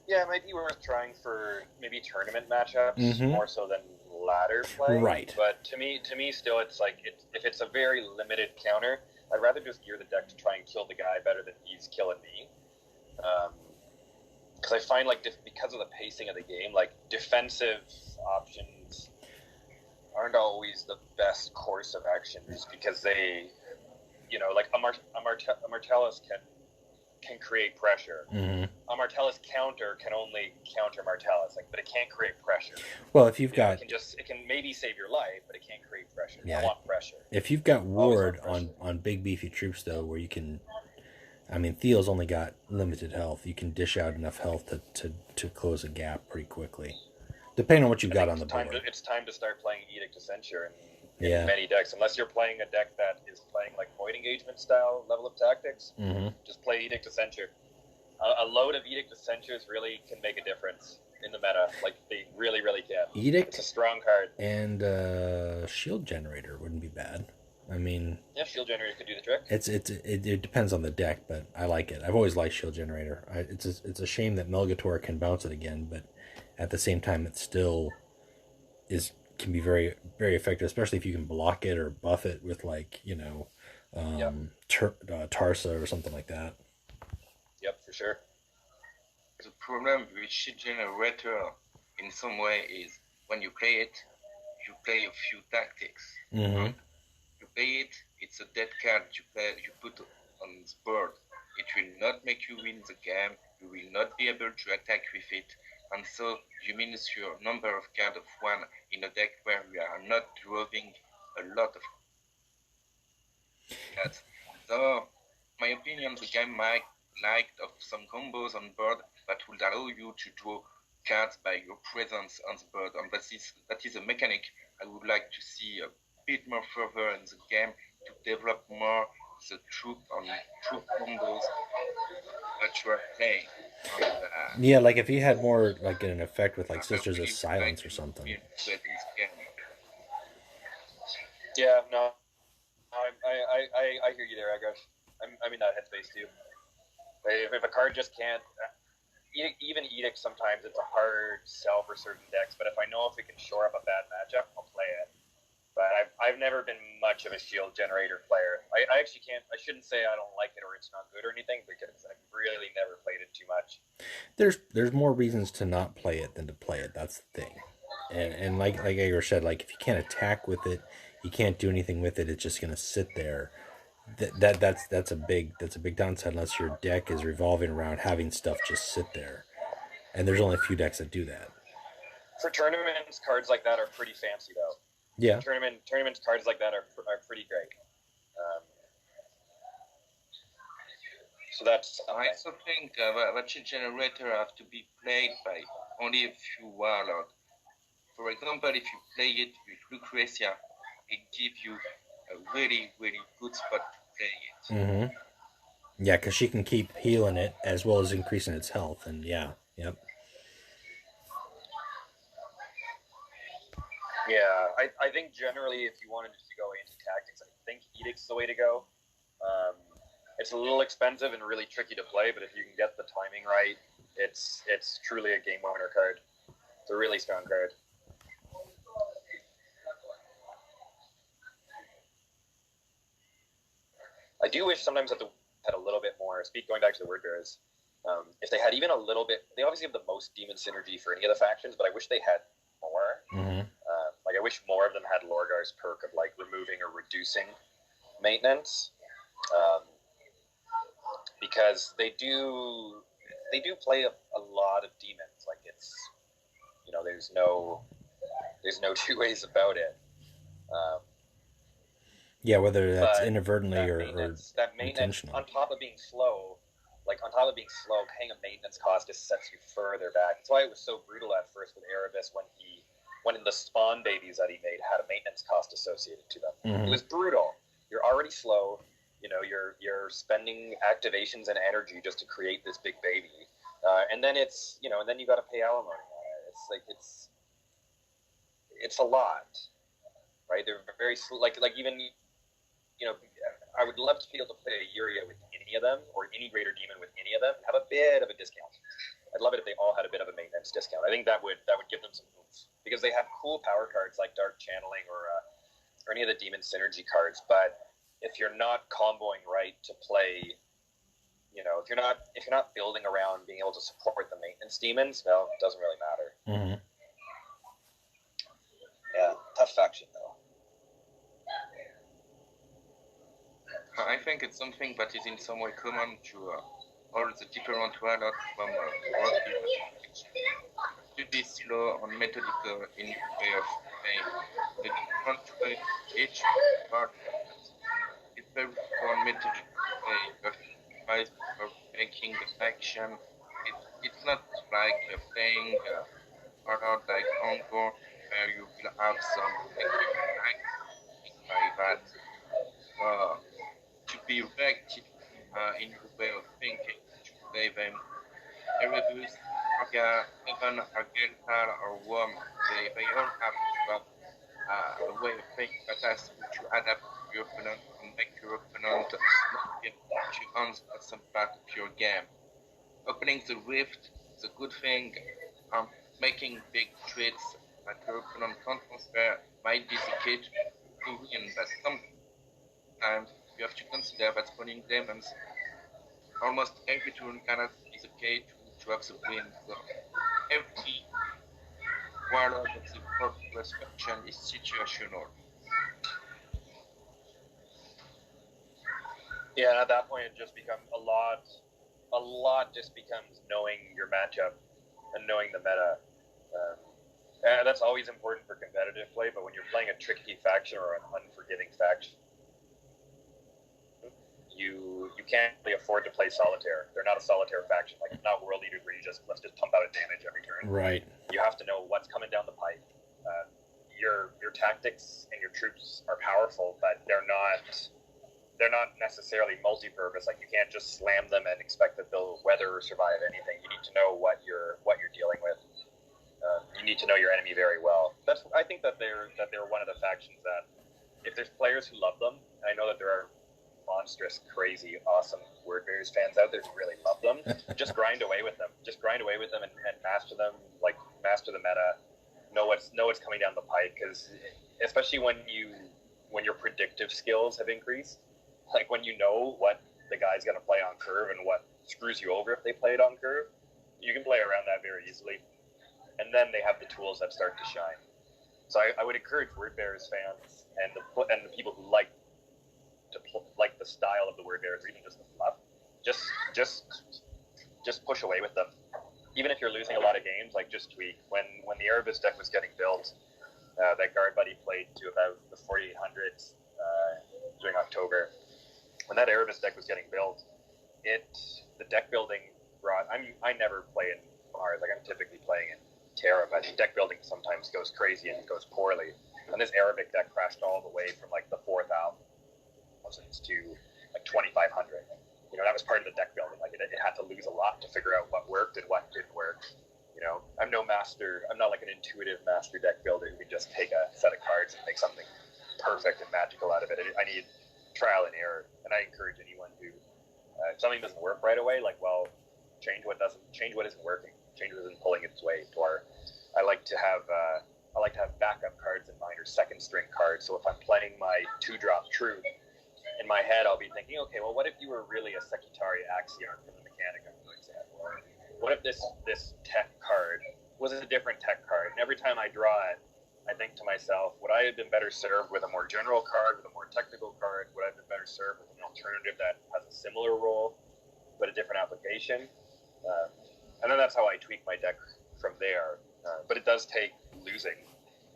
Yeah, it might be worth trying for maybe tournament matchups more so than ladder play. Right. But to me, still, it's like if it's a very limited counter, I'd rather just gear the deck to try and kill the guy better than he's killing me. Because I find like because of the pacing of the game, like defensive options aren't always the best course of action, just because they, you know, like a Martellus can create pressure. Mm-hmm. A Martellus counter can only counter Martellus, like, but it can't create pressure. Well, if you've got, it can maybe save your life, but it can't create pressure. Yeah. I want pressure. If you've got ward on big beefy troops though, where you can, I mean, Thiel's only got limited health. You can dish out enough health to close a gap pretty quickly, depending on what you've got on the board. It's time to start playing Edict of Censure in many decks, unless you're playing a deck that is playing like Void Engagement style level of tactics. Just play Edict of Censure. A load of Edict of Censures really can make a difference in the meta. Like, they really, really can. Edict, it's a strong card. And Shield Generator wouldn't be bad. I mean, yeah, Shield Generator could do the trick. It depends on the deck, but I like it. I've always liked Shield Generator. It's a shame that Melgator can bounce it again, but at the same time, it still can be very, very effective, especially if you can block it or buff it with, like, you know, Tarsa or something like that. Yep, for sure. The problem with Shield Generator in some way is when you play it, you play a few tactics. You play it, it's a dead card you put on the board. It will not make you win the game, you will not be able to attack with it, and so you minus your number of cards of 1 in a deck where you are not drawing a lot of cards. So, my opinion, the game might like of some combos on board that would allow you to draw cards by your presence on the board, and that is a mechanic I would like to see a bit more further in the game to develop more the troop combos that you are playing. Yeah, like if you had more like an effect with like Sisters of Silence or something. Yeah, no, I hear you there, Agrash. I'm in that headspace too. If a card just can't, even Edict, sometimes it's a hard sell for certain decks. But if I know if it can shore up a bad matchup, I'll play it. But I've never been much of a Shield Generator player. I actually can't. I shouldn't say I don't like it or it's not good or anything, because I've really never played it too much. There's more reasons to not play it than to play it. That's the thing. And like Igor said, like if you can't attack with it, you can't do anything with it. It's just gonna sit there. That's a big downside unless your deck is revolving around having stuff just sit there. And there's only a few decks that do that. For tournaments, cards like that are pretty fancy though. Yeah. Tournament cards like that are pretty great. So that's. I also think that Shield Generator have to be played by only a few warlords. For example, if you play it with Lucretia, it gives you a really, really good spot to play it. Yeah, because she can keep healing it as well as increasing its health, and yep. Yeah, I think generally if you wanted to go into tactics, I think Edict's the way to go. It's a little expensive and really tricky to play, but if you can get the timing right, it's truly a game winner card. It's a really strong card. I do wish sometimes that the had a little bit more. Going back to the word bearers, if they had even a little bit, they obviously have the most demon synergy for any of the factions, but I wish they had more. Mm-hmm. Like I wish more of them had Lorgar's perk of like removing or reducing maintenance, because they do play a lot of demons. Like it's, you know, there's no two ways about it. Yeah, whether that's inadvertently or that maintenance intentional. on top of being slow, paying a maintenance cost just sets you further back. That's why it was so brutal at first with Erebus when in the spawn babies that he made had a maintenance cost associated to them. Mm-hmm. It was brutal. You're already slow. You know, you're spending activations and energy just to create this big baby, and then it's, you know, and then you got to pay alimony. It's a lot, right? They're very like even, you know, I would love to be able to play a Yuria with any of them, or any greater demon with any of them, have a bit of a discount. I'd love it if they all had a bit of a maintenance discount. I think that would give them some moves, because they have cool power cards like Dark Channeling or any of the demon synergy cards. But if you're not comboing right to play, you know, if you're not building around being able to support the maintenance demons, well, it doesn't really matter. Mm-hmm. Yeah, tough faction though. I think it's something that is in some way common to all the different warlords from world to be slow and methodical in way of playing. The different way each part is very slow and methodical way of making the faction. It's not like playing warlord like Angor, where you will have some like that. To be reactive in the way of thinking, to play them. Erebus, Arga, even Argental or Worm, they all have a way of thinking that has to adapt to your opponent and make your opponent not be able to answer some part of your game. Opening the rift is a good thing. Making big trades that your opponent can't transfer might be the key to win, but sometimes you have to consider that spawning demons almost every turn cannot be the key to have the win. So every warlord of the Fortress faction is situational. Yeah, and at that point it just becomes a lot just becomes knowing your matchup and knowing the meta. And that's always important for competitive play, but when you're playing a tricky faction or an unforgiving faction, you can't really afford to play solitaire. They're not a solitaire faction. Like, it's not World Eaters where let's just pump out a damage every turn. Right. You have to know what's coming down the pipe. Your tactics and your troops are powerful, but they're not necessarily multi-purpose. Like, you can't just slam them and expect that they'll weather or survive anything. You need to know what you're dealing with. You need to know your enemy very well. I think that they're one of the factions that, if there's players who love them, and I know that there are monstrous, crazy, awesome Word Bearers fans out there who really love them, just grind away with them. Just grind away with them and master them. Like, master the meta. Know what's coming down the pipe, because especially when your predictive skills have increased, like when you know what the guy's going to play on curve and what screws you over if they play it on curve, you can play around that very easily. And then they have the tools that start to shine. So I would encourage Word Bearers fans and the people who like the style of the Word Bearers, or even just the fluff, just push away with them. Even if you're losing a lot of games, like, just tweak. When the Erebus deck was getting built, that Guard Buddy played to about the 4800s during October. When that Erebus deck was getting built, the deck building brought. I never play in Mars. Like, I'm typically playing in Terra, but deck building sometimes goes crazy and goes poorly. And this Arabic deck crashed all the way from like the 4,000 to like 2,500. You know, that was part of the deck building. Like, it had to lose a lot to figure out what worked and what didn't work. You know, I'm no master. I'm not like an intuitive master deck builder who can just take a set of cards and make something perfect and magical out of it. I need trial and error, and I encourage anyone who If something doesn't work right away, like, well, change what isn't working, change what isn't pulling its weight. Or I like to have backup cards in mind, or second string cards. So if I'm playing my 2-drop Truth, in my head I'll be thinking, okay, well, what if you were really a Secretary Axion from the Mechanicum, for example? Or what if this tech card was a different tech card? And every time I draw it, I think to myself, would I have been better served with a more general card, with a more technical card? Would I have been better served with an alternative that has a similar role but a different application? And then that's how I tweak my deck from there. But it does take losing.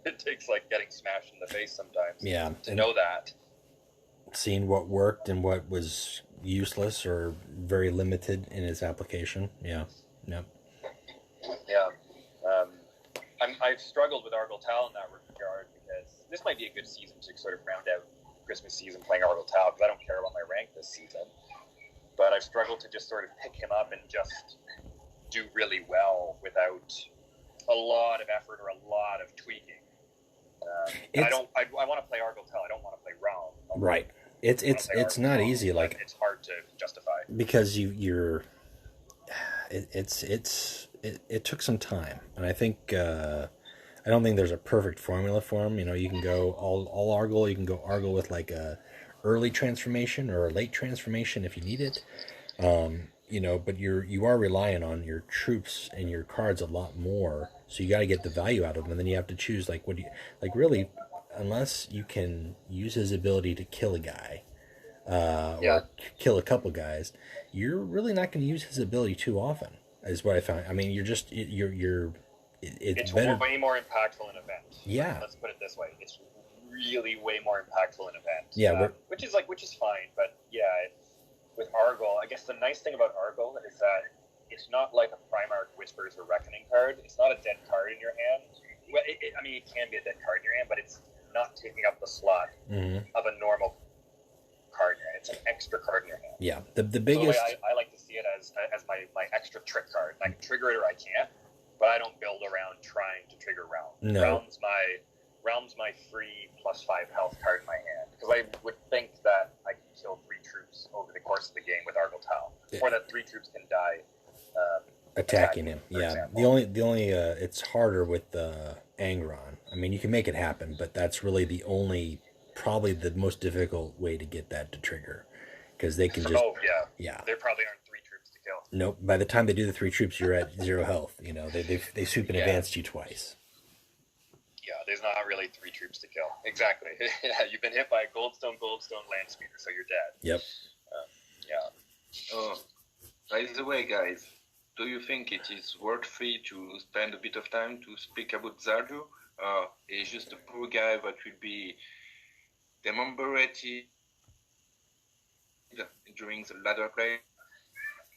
It takes like getting smashed in the face sometimes. Yeah, to know that. Seeing what worked and what was useless or very limited in its application. Yeah. Yep. Yeah. I've struggled with Argyle Tal in that regard, because this might be a good season to sort of round out Christmas season playing Argyle Tal, because I don't care about my rank this season. But I've struggled to just sort of pick him up and just do really well without a lot of effort or a lot of tweaking. I want to play Argyle Tal. I don't want to play Realm. Right. It's not easy. Like, it's hard to justify because it took some time, and I think I don't think there's a perfect formula for them. You know, you can go all Argyle. You can go Argyle with like a early transformation or a late transformation if you need it. You know, but you are relying on your troops and your cards a lot more, so you got to get the value out of them, and then you have to choose like really, unless you can use his ability to kill a guy, or kill a couple guys, you're really not going to use his ability too often. Is what I found. I mean, it's better. Way more impactful in event. Yeah. Let's put it this way: it's really way more impactful in event. Yeah, which is fine, but yeah. With Argyle, I guess the nice thing about Argyle is that it's not like a Primarch Whispers or Reckoning card. It's not a dead card in your hand. Well, I mean, it can be a dead card in your hand, but it's not taking up the slot of a normal card in your hand. It's an extra card in your hand. Yeah, the biggest... So I like to see it as my extra trick card. I can trigger it or I can't, but I don't build around trying to trigger Realm. No. Realm's my free +5 health card in my hand, because I would think that I can kill 3 troops over the course of the game with Argyle Tal, or that 3 troops can die attacking him. Yeah, example. the only it's harder with Angron. I mean, you can make it happen, but that's really probably the most difficult way to get that to trigger, because they can just there probably aren't 3 troops to kill. Nope. By the time they do the 3 troops, you're at 0 health. You know, they swoop and advance you twice. Yeah, there's not really 3 troops to kill. Exactly. Yeah, you've been hit by a Goldstone land speeder, so you're dead. Yep. Yeah. Oh, by the way, guys, do you think it is worth it to spend a bit of time to speak about Zardu? He's just a poor guy that will be dememberated during the ladder play.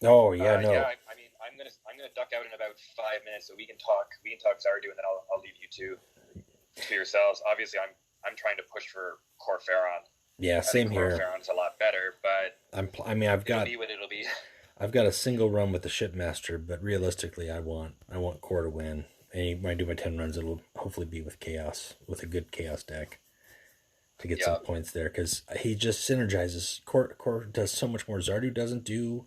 Oh yeah, no. Yeah, I mean, I'm gonna duck out in about 5 minutes, so we can talk Zardu, and then I'll leave you two to yourselves. Obviously, I'm trying to push for Corferon. Yeah, same here. Corferon's a lot better, but I've got it'll be what it'll be. I've got a single run with the Shipmaster, but realistically, I want Core to win. And when I do my 10 runs, it'll hopefully be with Chaos, with a good Chaos deck to get some points there, because he just synergizes. Core does so much more. Zardu doesn't do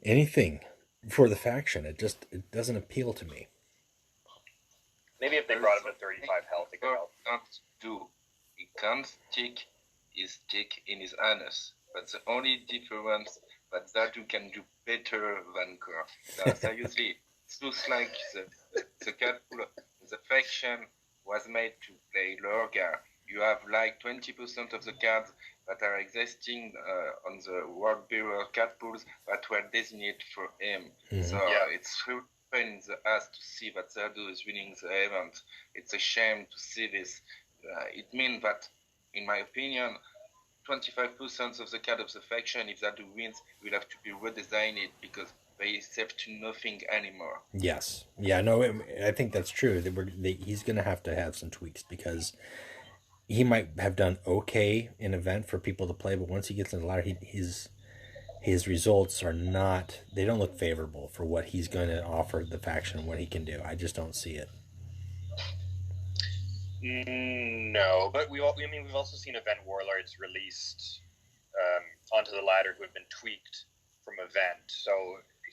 anything for the faction. It doesn't appeal to me. Maybe if they brought him to 35 health, it could help. He can't stick his stick in his anus. That's the only difference that Zardu can do better than Core. No, seriously, it looks like the cardpool, the faction was made to play Lorgar. You have like 20% of the cards that are existing on the World Bureau card pools that were designated for him. So it's really pain in the ass to see that Zardu is winning the event. It's a shame to see this. It means that, in my opinion, 25% of the card of the faction, if Zardu wins, will have to be redesigned because they serve to nothing anymore. Yes. Yeah, no, I think that's true. He's going to have some tweaks, because he might have done okay in event for people to play, but once he gets in the ladder, his results are not, they don't look favorable for what he's going to offer the faction and what he can do. I just don't see it. No, but we've also seen event warlords released onto the ladder ladder who had been tweaked from event. So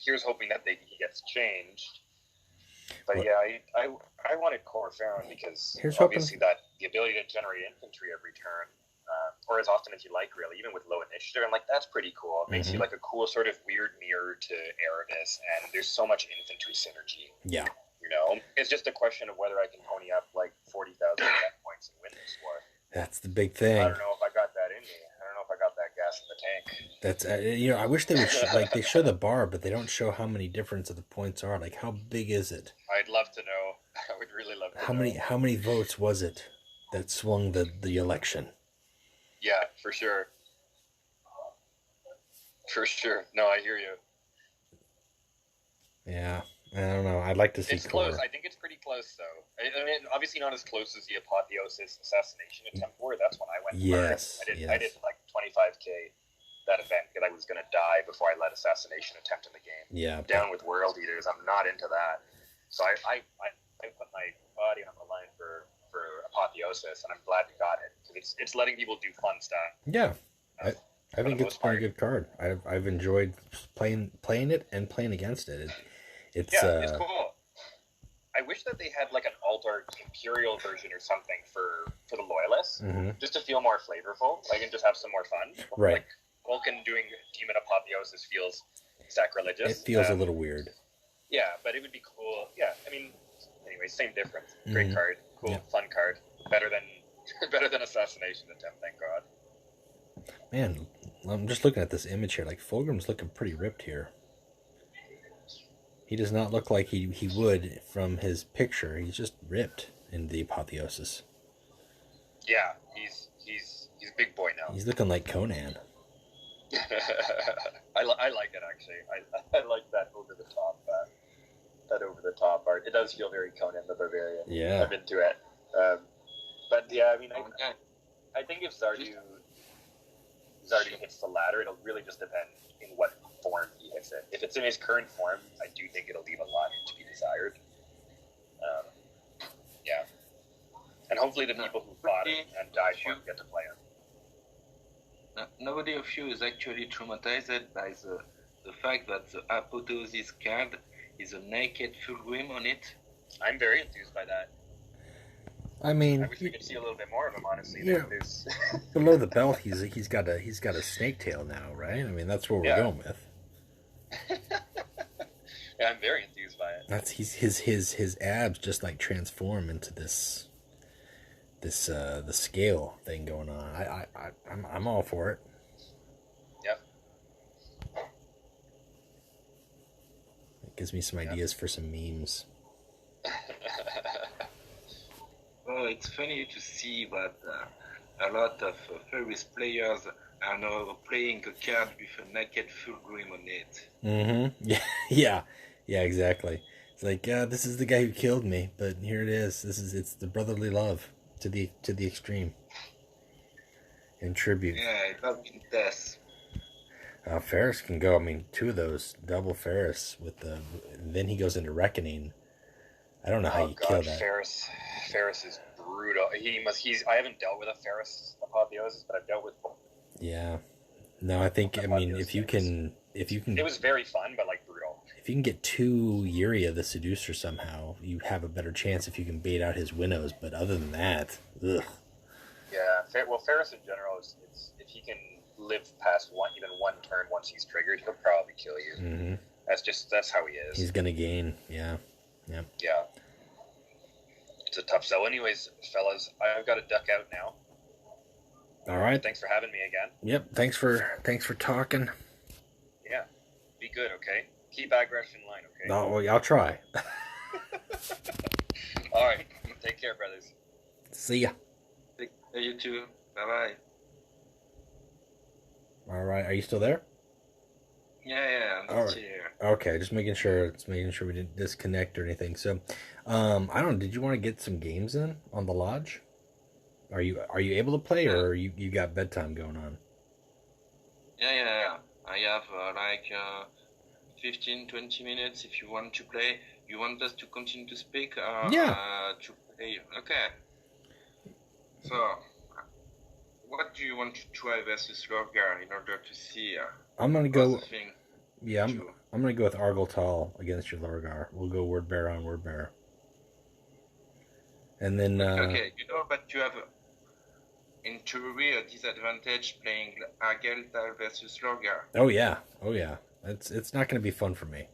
here's hoping that he gets changed. But yeah, I wanted Core Pharaon because obviously that the ability to generate infantry every turn, or as often as you like, really, even with low initiative, and like that's pretty cool. It makes you like a cool sort of weird mirror to Erebus, and there's so much infantry synergy. Yeah. You know, it's just a question of whether I can pony up like 40,000 points and win this war. That's the big thing. I don't know if I got that in me. I don't know if I got that gas in the tank. That's I wish they would they show the bar, but they don't show how many difference of the points are. Like, how big is it? I'd love to know. I would really love to know. How many votes was it that swung the election? Yeah, for sure. For sure. No, I hear you. Yeah. I don't know. I'd like to see. It's close. I think it's pretty close, though. I mean, obviously not as close as the Apotheosis assassination attempt war. That's when I went. Yes. I did like 25k that event because I was going to die before I led assassination attempt in the game. Yeah. Down with World Eaters. I'm not into that. So I put my body on the line for Apotheosis, and I'm glad we got it because it's letting people do fun stuff. Yeah. I think it's been a good card. I've enjoyed playing it and playing against it. It's cool. I wish that they had like an Alt-Art Imperial version or something for the Loyalists, just to feel more flavorful, like, and just have some more fun. Right. Like Vulcan doing Demon Apotheosis feels sacrilegious. It feels a little weird. Yeah, but it would be cool. Yeah, I mean, anyway, same difference. Great card, cool, fun card. Better than Assassination Attempt, thank God. Man, I'm just looking at this image here. Like, Fulgrim's looking pretty ripped here. He does not look like he would from his picture. He's just ripped in the Apotheosis. Yeah, he's big boy now. He's looking like Conan. I like it, actually. I like that over the top art. It does feel very Conan the Barbarian. Yeah, I'm into it. But yeah, I mean, I think if Zardu hits the ladder, it'll really just depend in what form he hits it. If it's in his current form, I do think it'll leave a lot to be desired. Yeah, and hopefully the people who fought it and died for it get to play it. Nobody of you is actually traumatized by the fact that the Apotheosis card is a naked Fulgrim on it. I'm very enthused by that. I mean, I wish we could see a little bit more of him, honestly. Yeah. Below the belt, he's got a snake tail now, right? I mean, that's what we're going with. Yeah, I'm very enthused by it. That's his abs just like transform into this the scale thing going on. I'm all for it. Yep. It gives me some ideas for some memes. Well, it's funny to see that a lot of Ferris players are now playing a card with a naked Fulgrim on it. Yeah, exactly. It's like, this is the guy who killed me, but here it is. It's the brotherly love to the extreme. In tribute. Yeah, it has been death. Ferris can go. I mean, 2 of those double Ferris with then he goes into Reckoning. I don't know how you kill that. Ferris is brutal. I haven't dealt with a Ferris Apotheosis, but I've dealt with both. Yeah. No, I think if you can it was very fun, but like brutal. If you can get 2 Yuria the Seducer somehow, you have a better chance if you can bait out his winnows, but other than that, ugh. Yeah, well, Ferris in general is if he can live past even one turn once he's triggered, he'll probably kill you. That's how he is. He's gonna gain, yeah. Yeah. It's a tough sell. Anyways, fellas, I've got to duck out now. All right. Thanks for having me again. Yep. Thanks for talking. Yeah. Be good, okay? Keep Agrash in line, okay? No, well, I'll try. All right. Take care, brothers. See ya. You too. Bye-bye. All right. Are you still there? Yeah, I'm still here. Okay, just making sure we didn't disconnect or anything. So, I don't know, did you want to get some games in on the lodge? Are you able to play, or you got bedtime going on? Yeah. I have 15-20 minutes if you want to play. You want us to continue to speak? To play? Okay. So, what do you want to try versus Lorgar in order to see I'm gonna all go. the things Yeah, you... I'm gonna go with Argoltal against your Lorgar. We'll go word bearer on word bearer, and then Okay, you know, but you have, in theory, a disadvantage playing Argeltal versus Lorgar. oh yeah, it's not gonna be fun for me.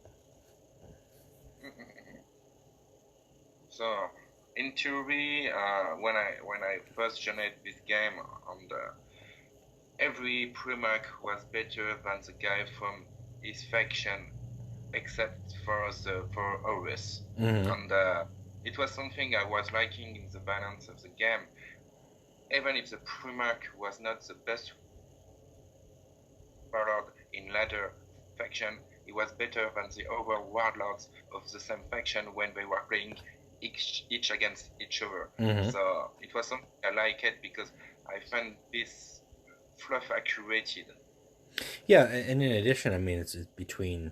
So, in theory, when I first joined this game, on every Primarch was better than the guy from his faction, except for Horus. Mm-hmm. And it was something I was liking in the balance of the game. Even if the Primarch was not the best warlord in ladder faction, he was better than the other warlords of the same faction when they were playing each against each other. Mm-hmm. So it was something I liked it because I found this fluff accurated. Yeah, and in addition, I mean, it's between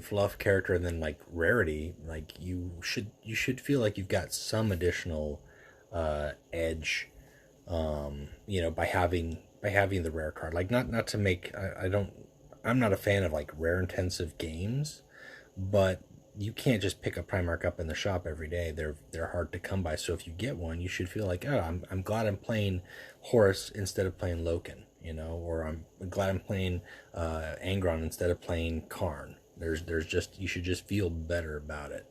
fluff, character, and then like rarity. Like you should feel like you've got some additional edge, by having the rare card. Like not to make I don't I'm not a fan of like rare intensive games, but you can't just pick a Primarch up in the shop every day. They're hard to come by. So if you get one, you should feel like, oh, I'm glad I'm playing Horus instead of playing Loken, or I'm glad I'm playing Angron instead of playing Karn. There's just, you should just feel better about it.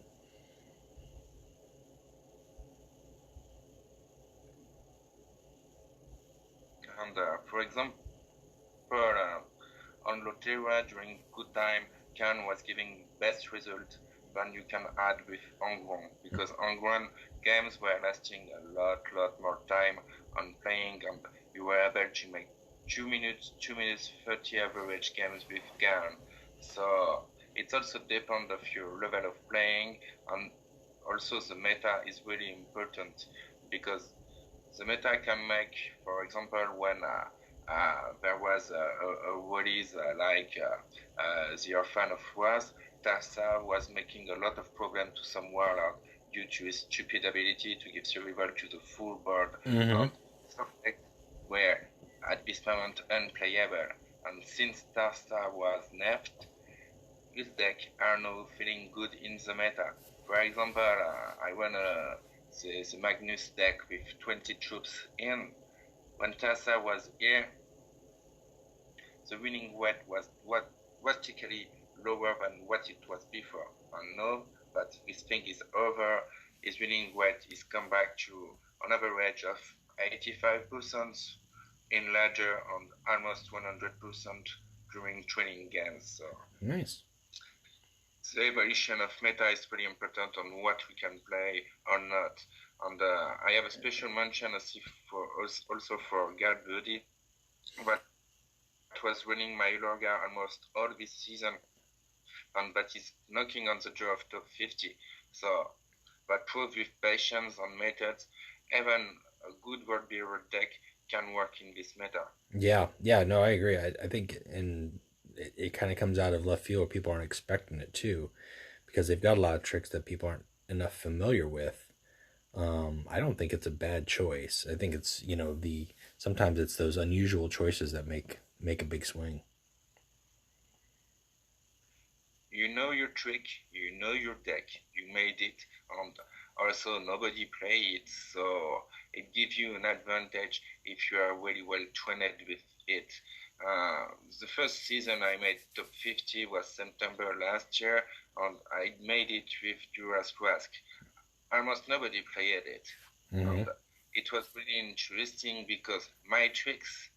And for example, on Lotera during good time, Khan was giving best result than you can add with Angron, because Angron games were lasting a lot more time on playing, and you were able to make 2 minutes 30 average games with Khan. So it also depends of your level of playing, and also the meta is really important, because the meta can make, for example, when there was a release like the Orphan of Wars, Tarsa was making a lot of problem to some warlord due to his stupid ability to give survival to the full board. Mm-hmm. Some decks were at this moment unplayable, and since Tarsa was nerfed, his deck are now feeling good in the meta. For example, I run the Magnus deck with 20 troops in. When Tarsa was here, the winning rate was drastically lower than what it was before. And now that this thing is over, his winning rate is come back to an average of 85% in ladder and almost 100% during training games. So Nice. the evolution of meta is pretty important on what we can play or not. And I have a special mention also for Guard Buddy, that was running my Lorgar almost all this season, and that is knocking on the door of top 50. So that proves with patience and methods, even a good world bearer deck can work in this meta. Yeah, no, I agree. I think, and it kind of comes out of left field. People aren't expecting it too, because they've got a lot of tricks that people aren't enough familiar with. I don't think it's a bad choice. I think it's, sometimes it's those unusual choices that make a big swing. You know your trick, you know your deck, you made it, and also nobody play it, so it gives you an advantage if you are really well trained with it. The first season I made top 50 was September last year, and I made it with Duras Rask. Almost nobody played it. Mm-hmm. And it was really interesting because my tricks,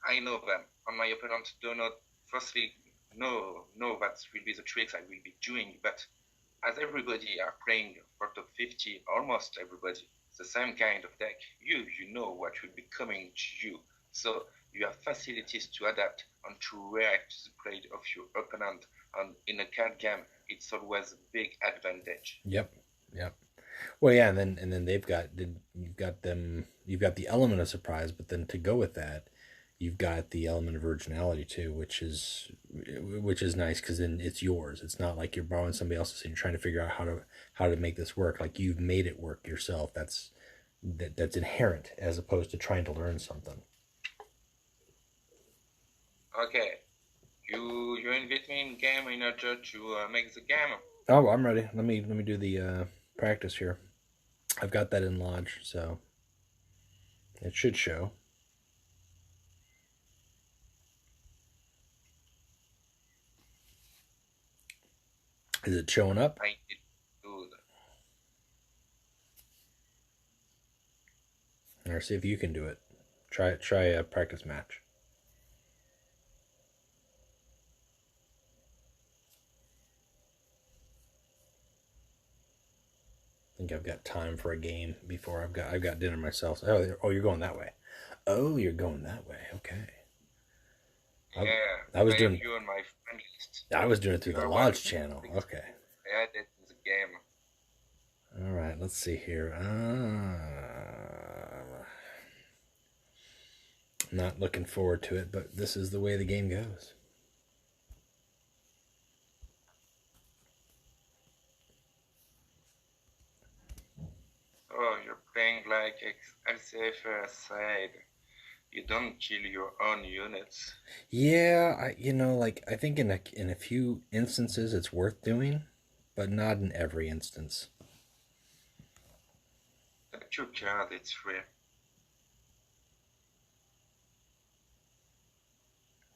I know them, and my opponent do not firstly know that will be the tricks I will be doing, but as everybody are playing for top 50, almost everybody, the same kind of deck, you know what will be coming to you. So you have facilities to adapt and to react to the play of your opponent, and in a card game, it's always a big advantage. Yep. Well, yeah, and then you've got the element of surprise, but then to go with that, you've got the element of originality too, which is nice, because then it's yours. It's not like you're borrowing somebody else's and you're trying to figure out how to make this work. Like, you've made it work yourself. that's inherent as opposed to trying to learn something. Okay. You invite me in game in order to make the game. Oh, I'm ready. Let me do the practice here. I've got that in Lodge, so it should show. Is it showing up? I need to do that. Or see if you can do it. Try a practice match. I think I've got time for a game before I've got dinner myself. Oh, you're going that way. Oh, you're going that way. Okay. Yeah. I was doing. You on my friend list. I was doing it through the Lodge channel. Okay. I added in the game. All right. Let's see here. Not looking forward to it, but this is the way the game goes. Oh, you're playing like LCFR said. You don't kill your own units. Yeah, I think in a few instances it's worth doing, but not in every instance. That's your card, it's free.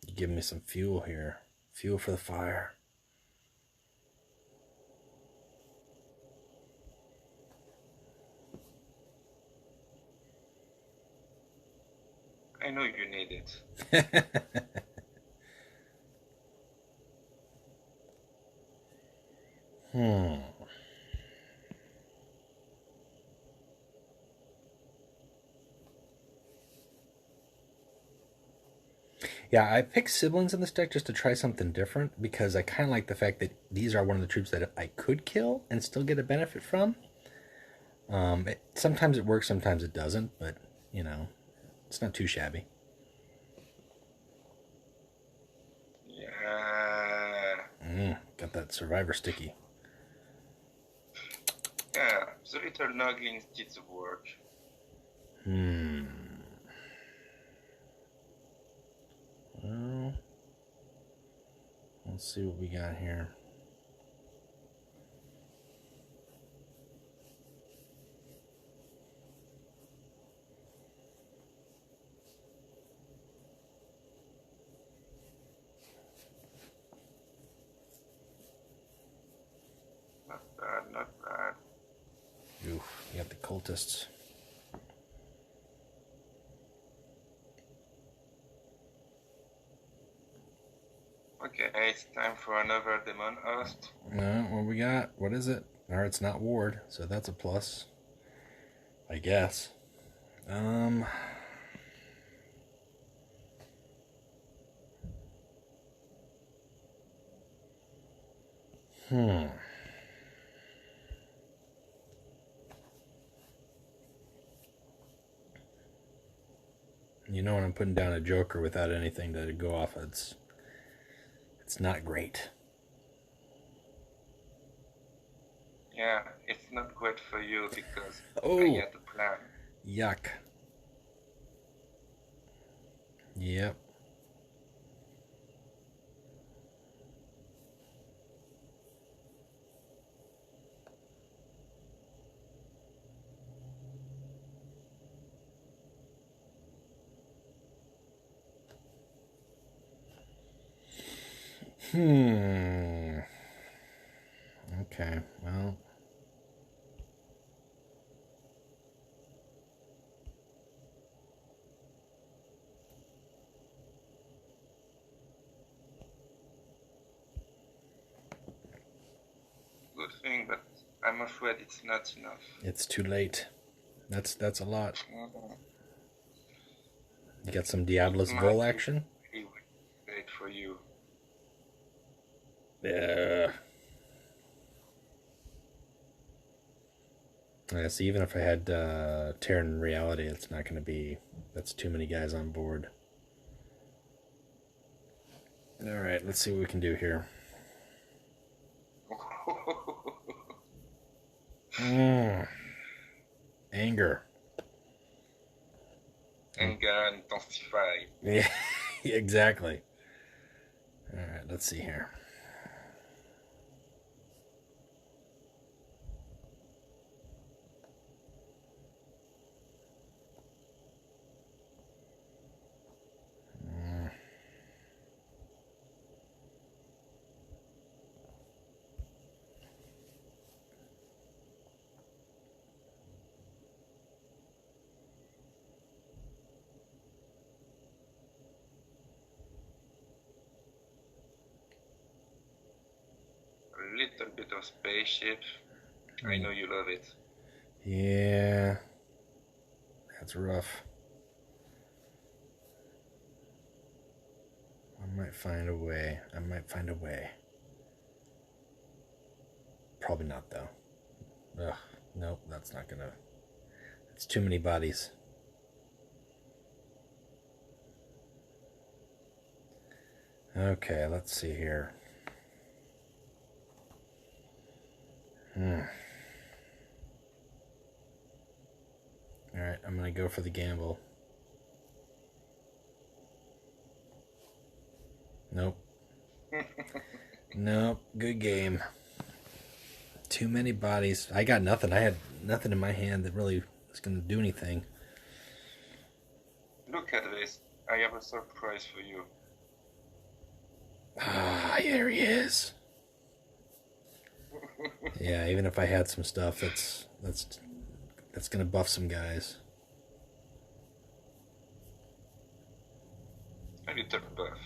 You give me some fuel here. Fuel for the fire. I know you need it. Yeah, I picked siblings in this deck just to try something different because I kind of like the fact that these are one of the troops that I could kill and still get a benefit from. Sometimes it works, sometimes it doesn't, but it's not too shabby. Yeah. Got that survivor sticky. Yeah, the little nugglings did the work. Well, let's see what we got here. Not bad. Oof, you got the cultists. Okay, it's time for another demon host. What we got? What is it? Or it's not ward, so that's a plus, I guess. When I'm putting down a Joker without anything to go off, it's not great. Yeah, it's not great for you because Oh. I had a plan. Yuck. Yep. Okay, well. Good thing, but I'm afraid it's not enough. It's too late. That's a lot. You got some Diablo's Vol action? It would be great for you. Yeah. So even if I had Terran Reality, it's not going to be... That's too many guys on board. Alright, let's see what we can do here. Anger. anger intensify. Yeah, exactly. All right, let's see here. A little bit of spaceship. I know you love it. Yeah, that's rough. I might find a way. Probably not, though. Ugh, nope, that's not gonna... It's too many bodies. Okay, let's see here. Alright, I'm gonna go for the gamble. Nope. Nope, good game. Too many bodies. I got nothing. I had nothing in my hand that really was gonna do anything. Look at this. I have a surprise for you. Ah, there he is. Yeah, even if I had some stuff, that's gonna buff some guys. A little buff.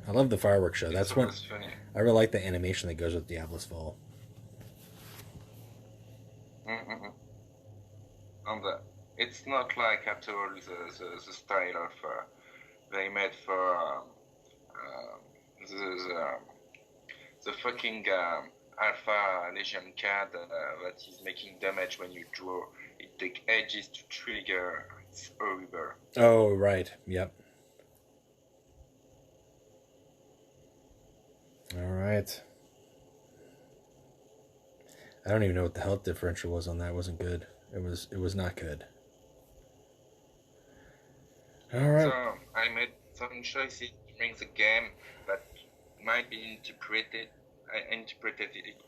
I love the fireworks show. It's That's when always funny. I really like the animation that goes with Diablo's Fall. And it's not like at all the style of they made for the fucking Alpha Legion card that is making damage when you draw. It takes ages to trigger. It's horrible. Oh, right. Yep. All right. I don't even know what the health differential was on that. It wasn't good. It was not good. All right. So I made some choices during the game that might be interpreted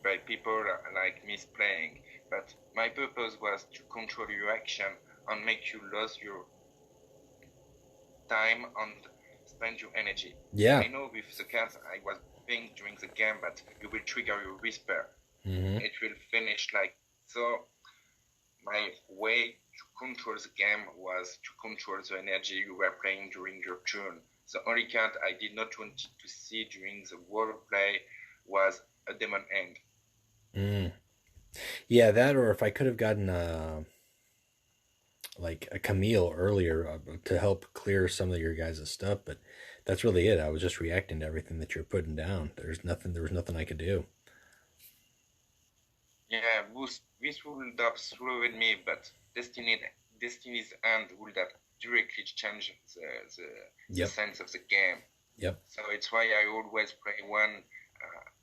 by people like misplaying. But my purpose was to control your action and make you lose your time and spend your energy. Yeah. I know with the cards I was playing during the game, but you will trigger your whisper. It will finish like so. My way to control the game was to control the energy you were playing during your turn. The only card I did not want to see during the wall play was a demon end. Yeah, that, or if I could have gotten like a Camille earlier to help clear some of your guys' stuff, but that's really it. I was just reacting to everything that you're putting down. There was nothing I could do. Yeah, this would have slowed me, but Destiny's End would have directly changed the sense of the game. Yep. So it's why I always play one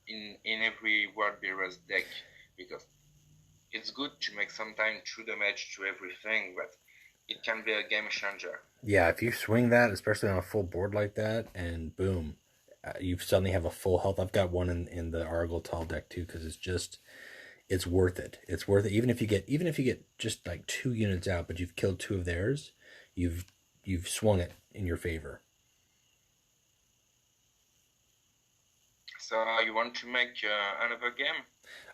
in every World Bearers deck, because it's good to make some time true damage to everything, but it can be a game changer. Yeah, if you swing that, especially on a full board like that, and boom, you suddenly have a full health. I've got one in the Argyle Tall deck too, because it's worth it. It's worth it. Even if you get just like 2 units out, but you've killed 2 of theirs, you've swung it in your favor. So you want to make another game?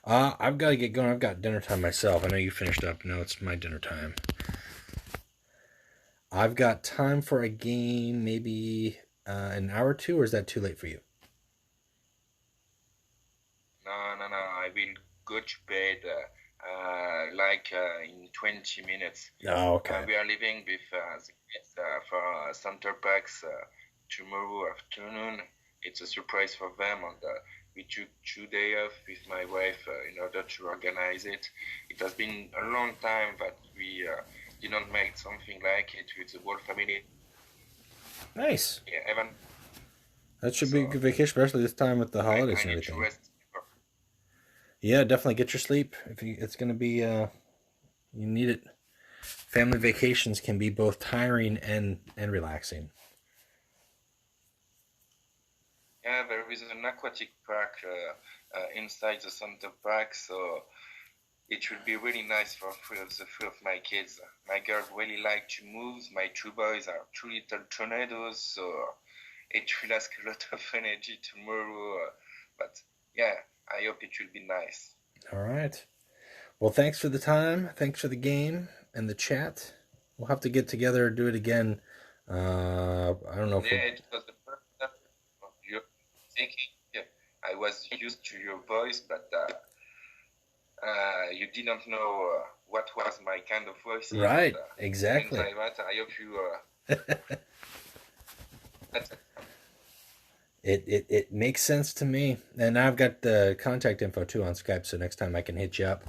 I've got to get going. I've got dinner time myself. I know you finished up. No, it's my dinner time. I've got time for a game, maybe an hour or 2, or is that too late for you? No. I will go to bed in 20 minutes. Oh, okay. We are leaving with for Center Packs tomorrow afternoon. It's a surprise for them, and we took 2 days off with my wife in order to organize it. It has been a long time that we didn't make something like it with the whole family. Nice. Yeah, Evan. That should be a good vacation, especially this time with the holidays and everything. Yeah, definitely get your sleep. It's going to be, you need it. family vacations can be both tiring and relaxing. Yeah, there is an aquatic park inside the center park, so it will be really nice for the three of my kids. My girl really like to move. My two boys are two little tornadoes, so it will ask a lot of energy tomorrow. But yeah, I hope it will be nice. All right. Well, thanks for the time. Thanks for the game and the chat. We'll have to get together and do it again. I don't know if Yeah, it was the first time you're thinking. Yeah, I was used to your voice, but you didn't know what was my kind of voice. Right, And, exactly. things like that. I hope you. It makes sense to me. And I've got the contact info too on Skype, so next time I can hit you up.